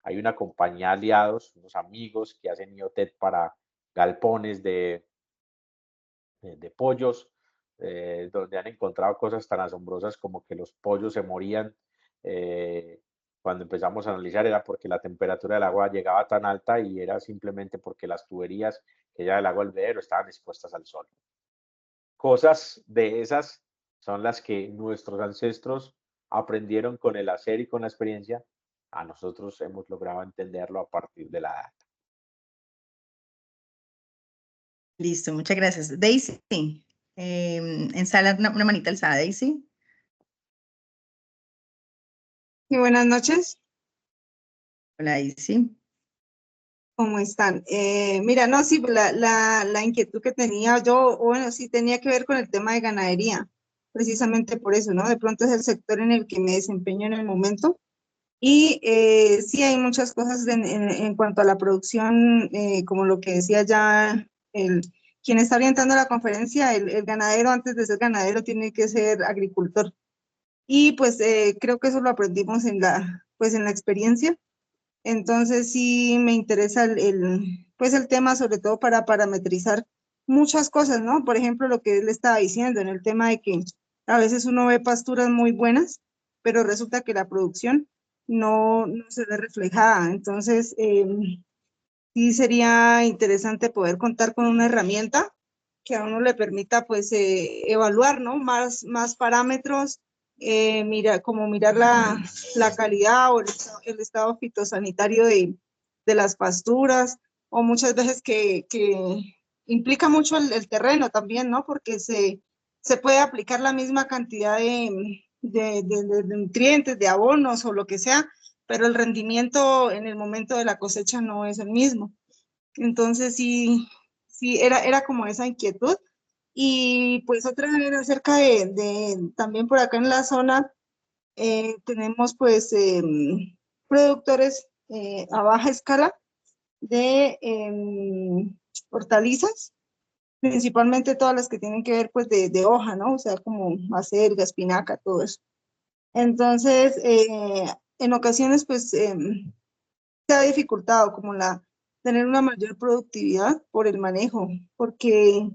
Hay una compañía aliados, unos amigos que hacen IoT para galpones de pollos, donde han encontrado cosas tan asombrosas como que los pollos se morían. Cuando empezamos a analizar era porque la temperatura del agua llegaba tan alta y era simplemente porque las tuberías que llevan el agua al bebedero estaban expuestas al sol. Cosas de esas son las que nuestros ancestros aprendieron con el hacer y con la experiencia. A nosotros hemos logrado entenderlo a partir de la data. Listo, muchas gracias. Daisy, ensala una manita alzada, Daisy. Sí, buenas noches, Hola, Daisy. ¿cómo están? Mira, no, sí, la inquietud que tenía yo, bueno, sí tenía que ver con el tema de ganadería, precisamente por eso, ¿no? De pronto es el sector en el que me desempeño en el momento y sí hay muchas cosas en cuanto a la producción, como lo que decía ya quien está orientando la conferencia, el ganadero antes de ser ganadero tiene que ser agricultor. Y pues creo que eso lo aprendimos pues en la experiencia. Entonces sí me interesa pues el tema, sobre todo para parametrizar muchas cosas, ¿no? Por ejemplo, lo que él estaba diciendo en el tema de que a veces uno ve pasturas muy buenas, pero resulta que la producción no se ve reflejada. Entonces, sí sería interesante poder contar con una herramienta que a uno le permita pues evaluar, ¿no? Más parámetros, como mirar la calidad o el estado fitosanitario de las pasturas, o muchas veces que implica mucho el terreno también, ¿no? Porque se puede aplicar la misma cantidad de nutrientes, de abonos o lo que sea, pero el rendimiento en el momento de la cosecha no es el mismo. Entonces sí era como esa inquietud. Y pues otra era acerca también por acá en la zona, tenemos pues productores a baja escala de hortalizas, principalmente todas las que tienen que ver pues de hoja, ¿no? O sea, como acelga, espinaca, todo eso. Entonces, en ocasiones pues se ha dificultado como tener una mayor productividad por el manejo, porque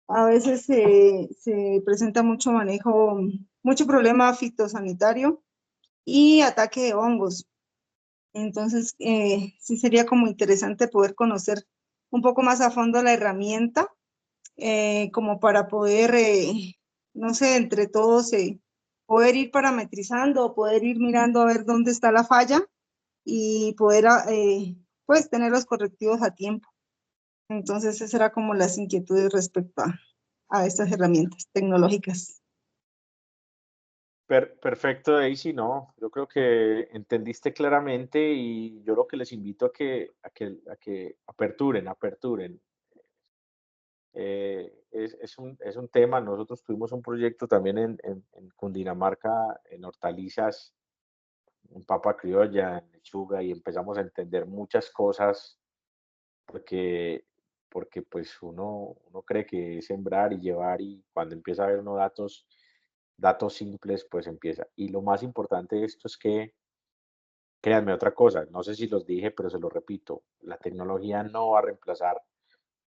a veces se presenta mucho manejo, mucho problema fitosanitario y ataque de hongos. Entonces, sí sería como interesante poder conocer un poco más a fondo la herramienta, como para poder, no sé, entre todos, poder ir parametrizando, poder ir mirando a ver dónde está la falla y poder, pues, tener los correctivos a tiempo. Entonces, esas eran como las inquietudes respecto a estas herramientas tecnológicas. Perfecto, Daisy, no, yo creo que entendiste claramente y yo lo que les invito a que aperturen. Es un tema, nosotros tuvimos un proyecto también en Cundinamarca, en hortalizas, en papa criolla, en lechuga, y empezamos a entender muchas cosas porque, porque pues uno cree que es sembrar y llevar y cuando empieza a ver unos datos simples, pues empieza. Y lo más importante de esto es que, créanme otra cosa, no sé si los dije, pero se lo repito, la tecnología no va a reemplazar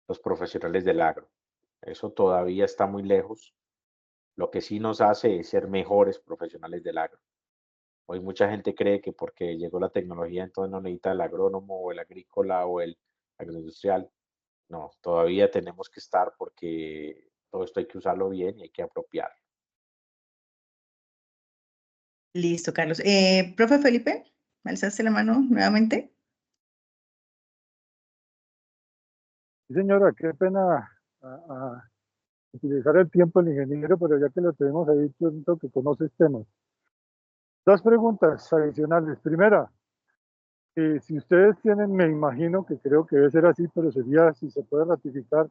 los profesionales del agro. Eso todavía está muy lejos. Lo que sí nos hace es ser mejores profesionales del agro. Hoy mucha gente cree que porque llegó la tecnología entonces no necesita el agrónomo o el agrícola o el agroindustrial. No, todavía tenemos que estar porque todo esto hay que usarlo bien y hay que apropiarlo. Listo, Carlos. Profe Felipe, ¿me alzaste la mano nuevamente? Sí, señora, qué pena utilizar el tiempo del ingeniero, pero ya que lo tenemos ahí, siento que conoces temas. Dos preguntas adicionales. Primera, si ustedes tienen, me imagino que creo que debe ser así, pero sería si se puede ratificar.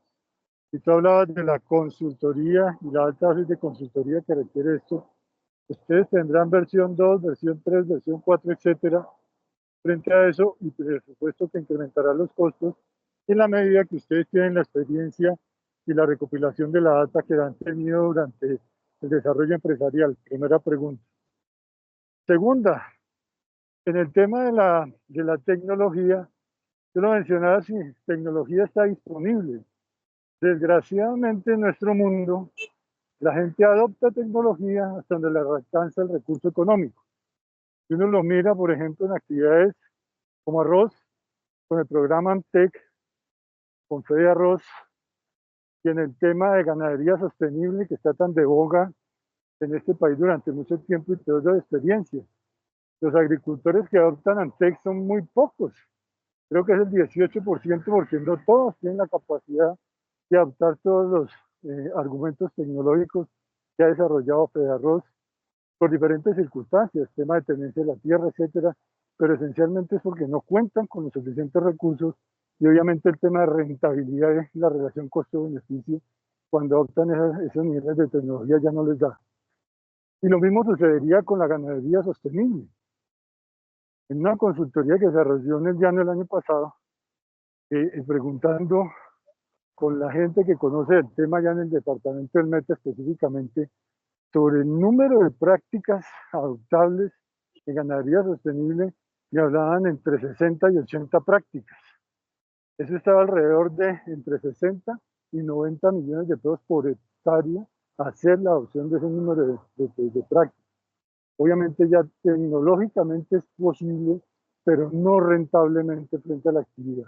Si tú hablabas de la consultoría y la alta dosis de consultoría que requiere esto, ustedes tendrán versión 2, versión 3, versión 4, etcétera, frente a eso, y por supuesto que incrementará los costos en la medida que ustedes tienen la experiencia y la recopilación de la data que han tenido durante el desarrollo empresarial. Primera pregunta. Segunda, en el tema de la tecnología, yo lo mencionaba, si tecnología está disponible. Desgraciadamente en nuestro mundo, la gente adopta tecnología hasta donde le alcanza el recurso económico. Si uno lo mira, por ejemplo, en actividades como arroz, con el programa ANTEC, con Fede Arroz, y en el tema de ganadería sostenible que está tan de boga en este país durante mucho tiempo y toda experiencia. Los agricultores que adoptan ANTEC son muy pocos. Creo que es el 18% porque no todos tienen la capacidad y adoptar todos los argumentos tecnológicos que ha desarrollado Fedearroz por diferentes circunstancias, tema de tenencia de la tierra, etcétera, pero esencialmente es porque no cuentan con los suficientes recursos y obviamente el tema de rentabilidad y la relación costo-beneficio, cuando adoptan esos niveles de tecnología ya no les da. Y lo mismo sucedería con la ganadería sostenible. En una consultoría que se desarrolló en el llano el año pasado, preguntando con la gente que conoce el tema ya en el departamento del Meta específicamente, sobre el número de prácticas adoptables en ganadería sostenible, y hablaban entre 60 y 80 prácticas. Eso estaba alrededor de entre 60 y 90 millones de pesos por hectárea hacer la adopción de ese número de prácticas. Obviamente ya tecnológicamente es posible, pero no rentablemente frente a la actividad.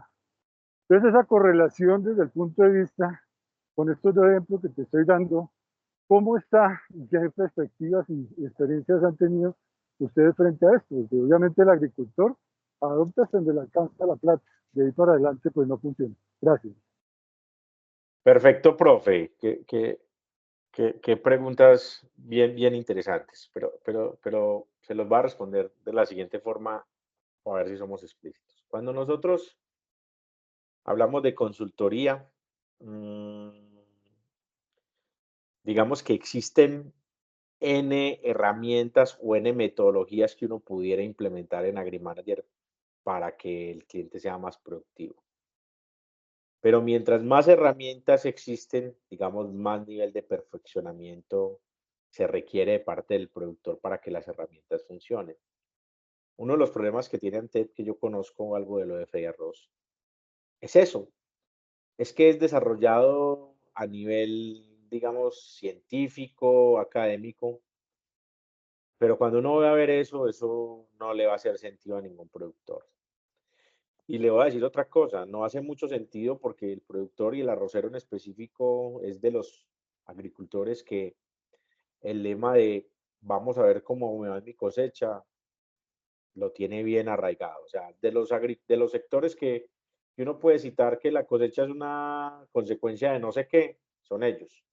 Entonces esa correlación desde el punto de vista, con estos dos ejemplos que te estoy dando, ¿cómo está y qué perspectivas y experiencias han tenido ustedes frente a esto? Porque obviamente el agricultor adopta hasta donde le alcanza la plata, de ahí para adelante pues no funciona. Gracias. Perfecto, profe. Qué preguntas bien interesantes, pero se los va a responder de la siguiente forma, a ver si somos explícitos. Cuando nosotros hablamos de consultoría, digamos que existen N herramientas o N metodologías que uno pudiera implementar en AgriManager para que el cliente sea más productivo. Pero mientras más herramientas existen, digamos, más nivel de perfeccionamiento se requiere de parte del productor para que las herramientas funcionen. Uno de los problemas que tiene Antep, que yo conozco algo de lo de Fedearroz, es eso. Es que es desarrollado a nivel, digamos, científico, académico, pero cuando uno va a ver eso no le va a hacer sentido a ningún productor. Y le voy a decir otra cosa, no hace mucho sentido porque el productor y el arrocero en específico es de los agricultores que el lema de vamos a ver cómo me va en mi cosecha lo tiene bien arraigado. O sea, de los sectores que uno puede citar que la cosecha es una consecuencia de no sé qué, son ellos.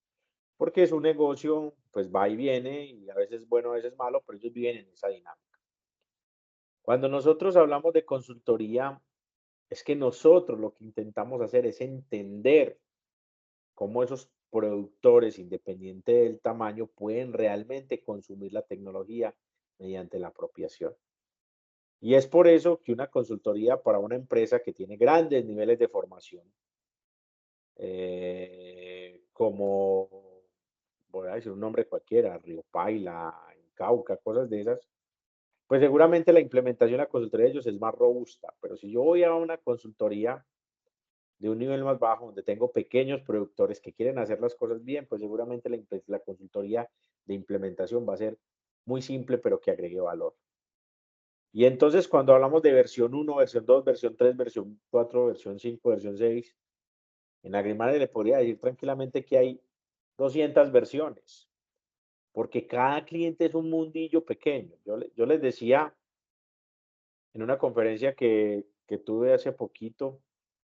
Porque es un negocio, pues va y viene y a veces bueno, a veces malo, pero ellos viven en esa dinámica. Cuando nosotros hablamos de consultoría, es que nosotros lo que intentamos hacer es entender cómo esos productores, independiente del tamaño, pueden realmente consumir la tecnología mediante la apropiación. Y es por eso que una consultoría para una empresa que tiene grandes niveles de formación, como, voy a decir un nombre cualquiera, Río Paila, Cauca, cosas de esas, pues seguramente la implementación de la consultoría de ellos es más robusta. Pero si yo voy a una consultoría de un nivel más bajo, donde tengo pequeños productores que quieren hacer las cosas bien, pues seguramente la consultoría de implementación va a ser muy simple, pero que agregue valor. Y entonces cuando hablamos de versión 1, versión 2, versión 3, versión 4, versión 5, versión 6, en AgriManager le podría decir tranquilamente que hay 200 versiones, porque cada cliente es un mundillo pequeño. Yo les decía en una conferencia que tuve hace poquito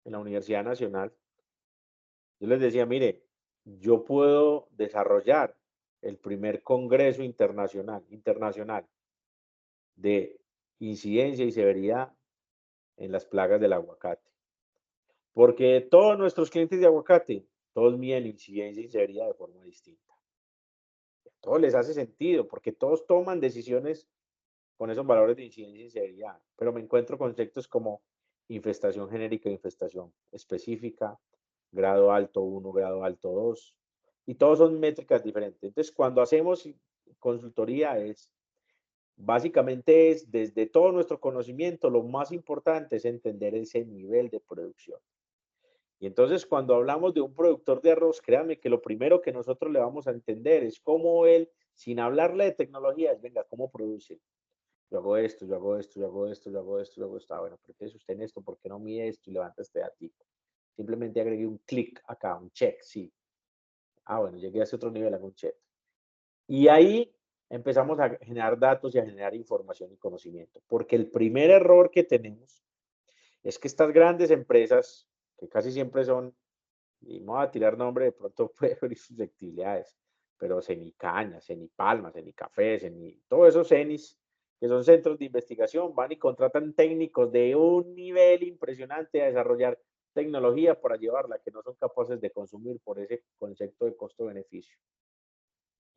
en la Universidad Nacional, yo les decía, mire, yo puedo desarrollar el primer congreso internacional de incidencia y severidad en las plagas del aguacate. Porque todos nuestros clientes de aguacate, todos miden incidencia y severidad de forma distinta. Todo les hace sentido porque todos toman decisiones con esos valores de incidencia y severidad. Pero me encuentro conceptos como infestación genérica e infestación específica, grado alto 1, grado alto 2, y todos son métricas diferentes. Entonces, cuando hacemos consultoría básicamente es desde todo nuestro conocimiento, lo más importante es entender ese nivel de producción. Y entonces cuando hablamos de un productor de arroz, créanme que lo primero que nosotros le vamos a entender es cómo él, sin hablarle de tecnología, es, venga, ¿cómo produce? Yo hago esto, yo hago esto, yo hago esto, yo hago esto, yo hago esto. Bueno, ¿por qué es usted en esto? ¿Por qué no mide esto y levanta este datito? Simplemente agregué un clic acá, un check, sí. Ah, bueno, llegué a ese otro nivel, hago un check. Y ahí empezamos a generar datos y a generar información y conocimiento. Porque el primer error que tenemos es que estas grandes empresas, que casi siempre son y me voy a tirar nombre, de pronto puede ver sus susceptibilidades, pero Cenicaña, Cenipalma, Cenicafé, todos esos cenis, que son centros de investigación, van y contratan técnicos de un nivel impresionante a desarrollar tecnología para llevarla, que no son capaces de consumir por ese concepto de costo-beneficio.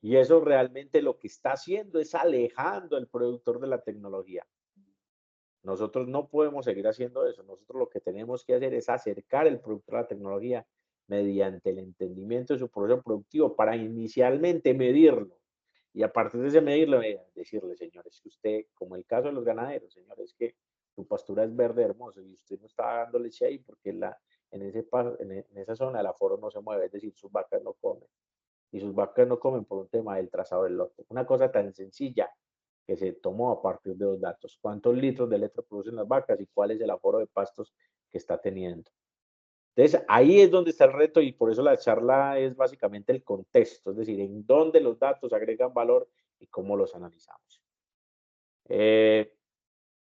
Y eso realmente lo que está haciendo es alejando al productor de la tecnología. Nosotros no podemos seguir haciendo eso. Nosotros lo que tenemos que hacer es acercar el productor a la tecnología mediante el entendimiento de su proceso productivo para inicialmente medirlo. Y a partir de ese medirlo, decirle, señores, que usted, como el caso de los ganaderos, señores, que su pastura es verde hermoso y usted no está dando leche ahí porque en esa zona el aforo no se mueve, es decir, sus vacas no comen. Y sus vacas no comen por un tema del trazado del lote. Una cosa tan sencilla que se tomó a partir de los datos. ¿Cuántos litros de leche producen las vacas y cuál es el aforo de pastos que está teniendo? Entonces, ahí es donde está el reto y por eso la charla es básicamente el contexto, es decir, en dónde los datos agregan valor y cómo los analizamos.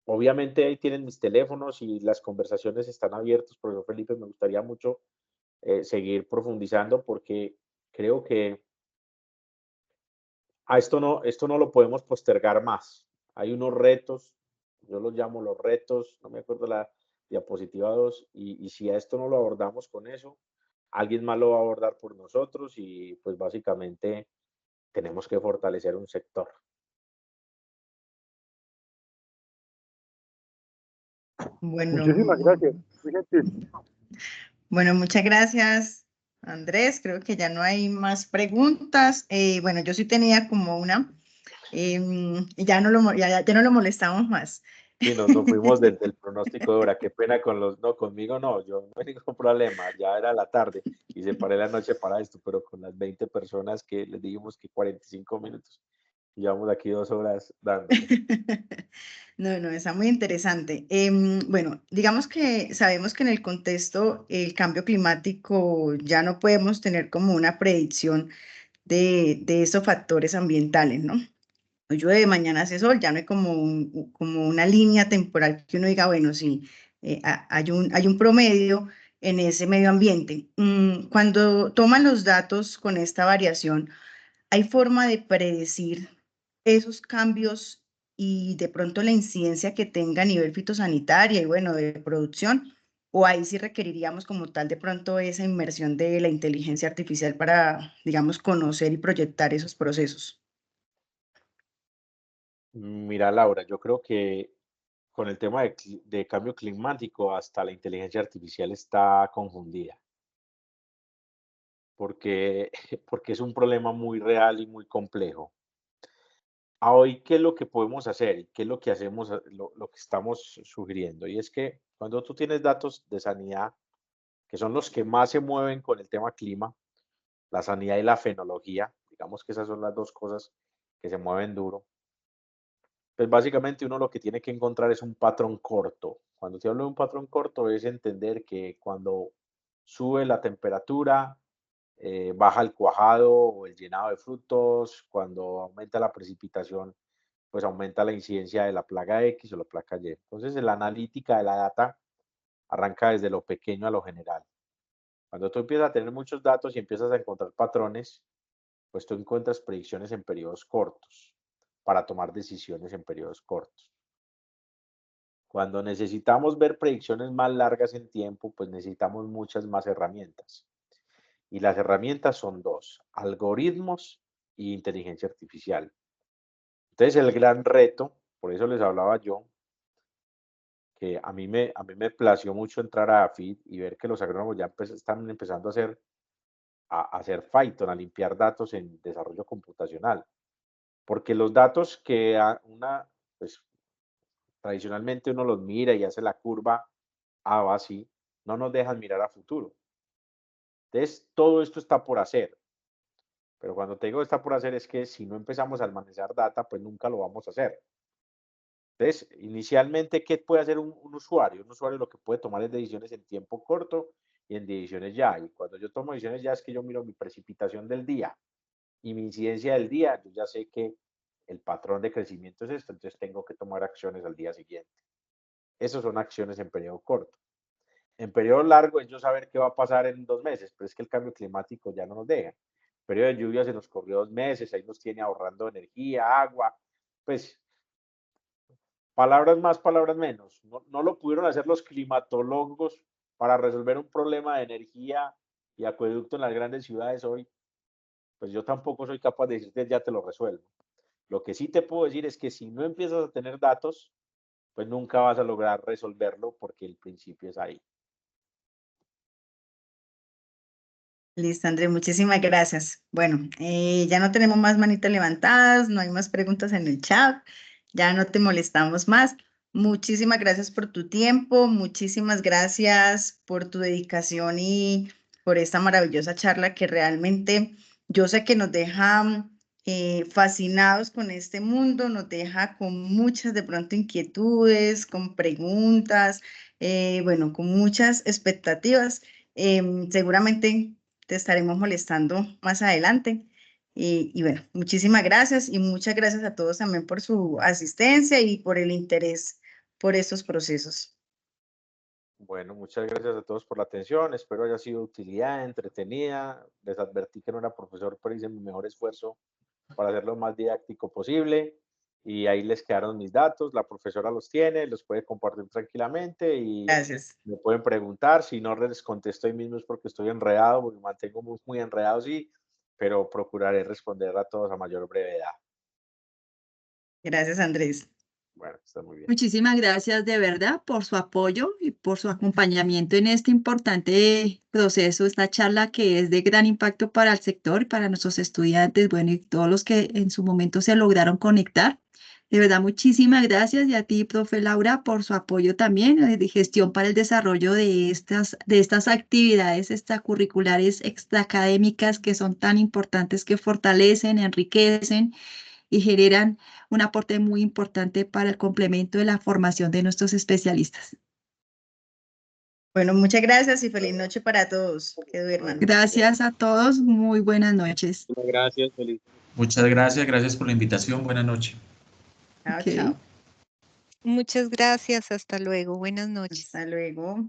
Obviamente ahí tienen mis teléfonos y las conversaciones están abiertas. Profesor Felipe, me gustaría mucho seguir profundizando porque creo que esto no lo podemos postergar más. Hay unos retos, yo los llamo los retos, no me acuerdo la diapositiva 2, y si a esto no lo abordamos con eso, alguien más lo va a abordar por nosotros y pues básicamente tenemos que fortalecer un sector. Bueno, Muchísimas gracias. Muy gentil. bueno, muchas gracias, Andrés. Creo que ya no hay más preguntas. Bueno, yo sí tenía como una, y ya no lo molestamos más. Sí, nos fuimos del pronóstico de hora. Qué pena con los, no, conmigo no, yo no hay ningún problema, ya era la tarde y separé la noche para esto, pero con las 20 personas que les dijimos que 45 minutos, llevamos aquí 2 horas dándole. No, está muy interesante. Bueno, digamos que sabemos que en el contexto el cambio climático ya no podemos tener como una predicción de esos factores ambientales, ¿no? Hoy llueve, mañana hace sol, ya no hay como una línea temporal que uno diga, bueno, sí, hay un promedio en ese medio ambiente. Cuando toman los datos con esta variación, ¿hay forma de predecir esos cambios y de pronto la incidencia que tenga a nivel fitosanitaria y bueno, de producción? ¿O ahí sí requeriríamos como tal de pronto esa inmersión de la inteligencia artificial para, digamos, conocer y proyectar esos procesos? Mira, Laura, yo creo que con el tema de cambio climático, hasta la inteligencia artificial está confundida, porque, porque es un problema muy real y muy complejo. A hoy, ¿qué es lo que podemos hacer? ¿Y qué es lo que hacemos, lo que estamos sugiriendo? Y es que cuando tú tienes datos de sanidad, que son los que más se mueven con el tema clima, la sanidad y la fenología, digamos que esas son las dos cosas que se mueven duro. Pues básicamente uno lo que tiene que encontrar es un patrón corto. Cuando te hablo de un patrón corto es entender que cuando sube la temperatura, baja el cuajado o el llenado de frutos, cuando aumenta la precipitación, pues aumenta la incidencia de la plaga X o la plaga Y. Entonces, la analítica de la data arranca desde lo pequeño a lo general. Cuando tú empiezas a tener muchos datos y empiezas a encontrar patrones, pues tú encuentras predicciones en periodos cortos para tomar decisiones en periodos cortos. Cuando necesitamos ver predicciones más largas en tiempo, pues necesitamos muchas más herramientas. Y las herramientas son dos, algoritmos y inteligencia artificial. Entonces el gran reto, por eso les hablaba yo, que a mí me plació mucho entrar a AFID y ver que los agrónomos ya están empezando a hacer Python, a limpiar datos en desarrollo computacional. Porque los datos que pues tradicionalmente uno los mira y hace la curva A o así, no nos dejan mirar a futuro. Entonces, todo esto está por hacer. Pero cuando te digo está por hacer es que si no empezamos a almacenar data, pues nunca lo vamos a hacer. Entonces, inicialmente, ¿qué puede hacer un usuario? Un usuario lo que puede tomar es decisiones en tiempo corto y en decisiones ya. Y cuando yo tomo decisiones ya es que yo miro mi precipitación del día y mi incidencia del día, yo ya sé que el patrón de crecimiento es esto, entonces tengo que tomar acciones al día siguiente. Esas son acciones en periodo corto. En periodo largo es yo saber qué va a pasar en 2 meses, pero es que el cambio climático ya no nos deja. El periodo de lluvia se nos corrió 2 meses, ahí nos tiene ahorrando energía, agua, pues palabras más, palabras menos. No lo pudieron hacer los climatólogos para resolver un problema de energía y acueducto en las grandes ciudades hoy. Pues yo tampoco soy capaz de decirte ya te lo resuelvo. Lo que sí te puedo decir es que si no empiezas a tener datos, pues nunca vas a lograr resolverlo porque el principio es ahí. Listo, Andrés, muchísimas gracias. Bueno, ya no tenemos más manitas levantadas, no hay más preguntas en el chat, ya no te molestamos más. Muchísimas gracias por tu tiempo, muchísimas gracias por tu dedicación y por esta maravillosa charla que realmente yo sé que nos deja fascinados con este mundo, nos deja con muchas de pronto inquietudes, con preguntas, bueno, con muchas expectativas. Seguramente te estaremos molestando más adelante. Y bueno, muchísimas gracias y muchas gracias a todos también por su asistencia y por el interés por estos procesos. Bueno, muchas gracias a todos por la atención. Espero haya sido de utilidad, entretenida. Les advertí que no era profesor, pero hice mi mejor esfuerzo para hacerlo lo más didáctico posible. Y ahí les quedaron mis datos. La profesora los tiene, los puede compartir tranquilamente y Gracias. me pueden preguntar. Si no les contesto ahí mismo es porque estoy enredado, porque me mantengo muy, muy enredado, sí, pero procuraré responder a todos a mayor brevedad. Gracias, Andrés. Bueno, está muy bien. Muchísimas gracias de verdad por su apoyo y por su acompañamiento en este importante proceso, esta charla que es de gran impacto para el sector y para nuestros estudiantes, bueno, y todos los que en su momento se lograron conectar. De verdad, muchísimas gracias y a ti, profe Laura, por su apoyo también de gestión para el desarrollo de estas actividades extracurriculares, extraacadémicas que son tan importantes, que fortalecen, enriquecen y generan un aporte muy importante para el complemento de la formación de nuestros especialistas. Bueno, muchas gracias y feliz noche para todos. Que duerman. Gracias a todos, muy buenas noches. Gracias, feliz. Muchas gracias, gracias por la invitación. Buenas noches. Chao, Ok. chao. Muchas gracias, hasta luego, buenas noches. Hasta luego.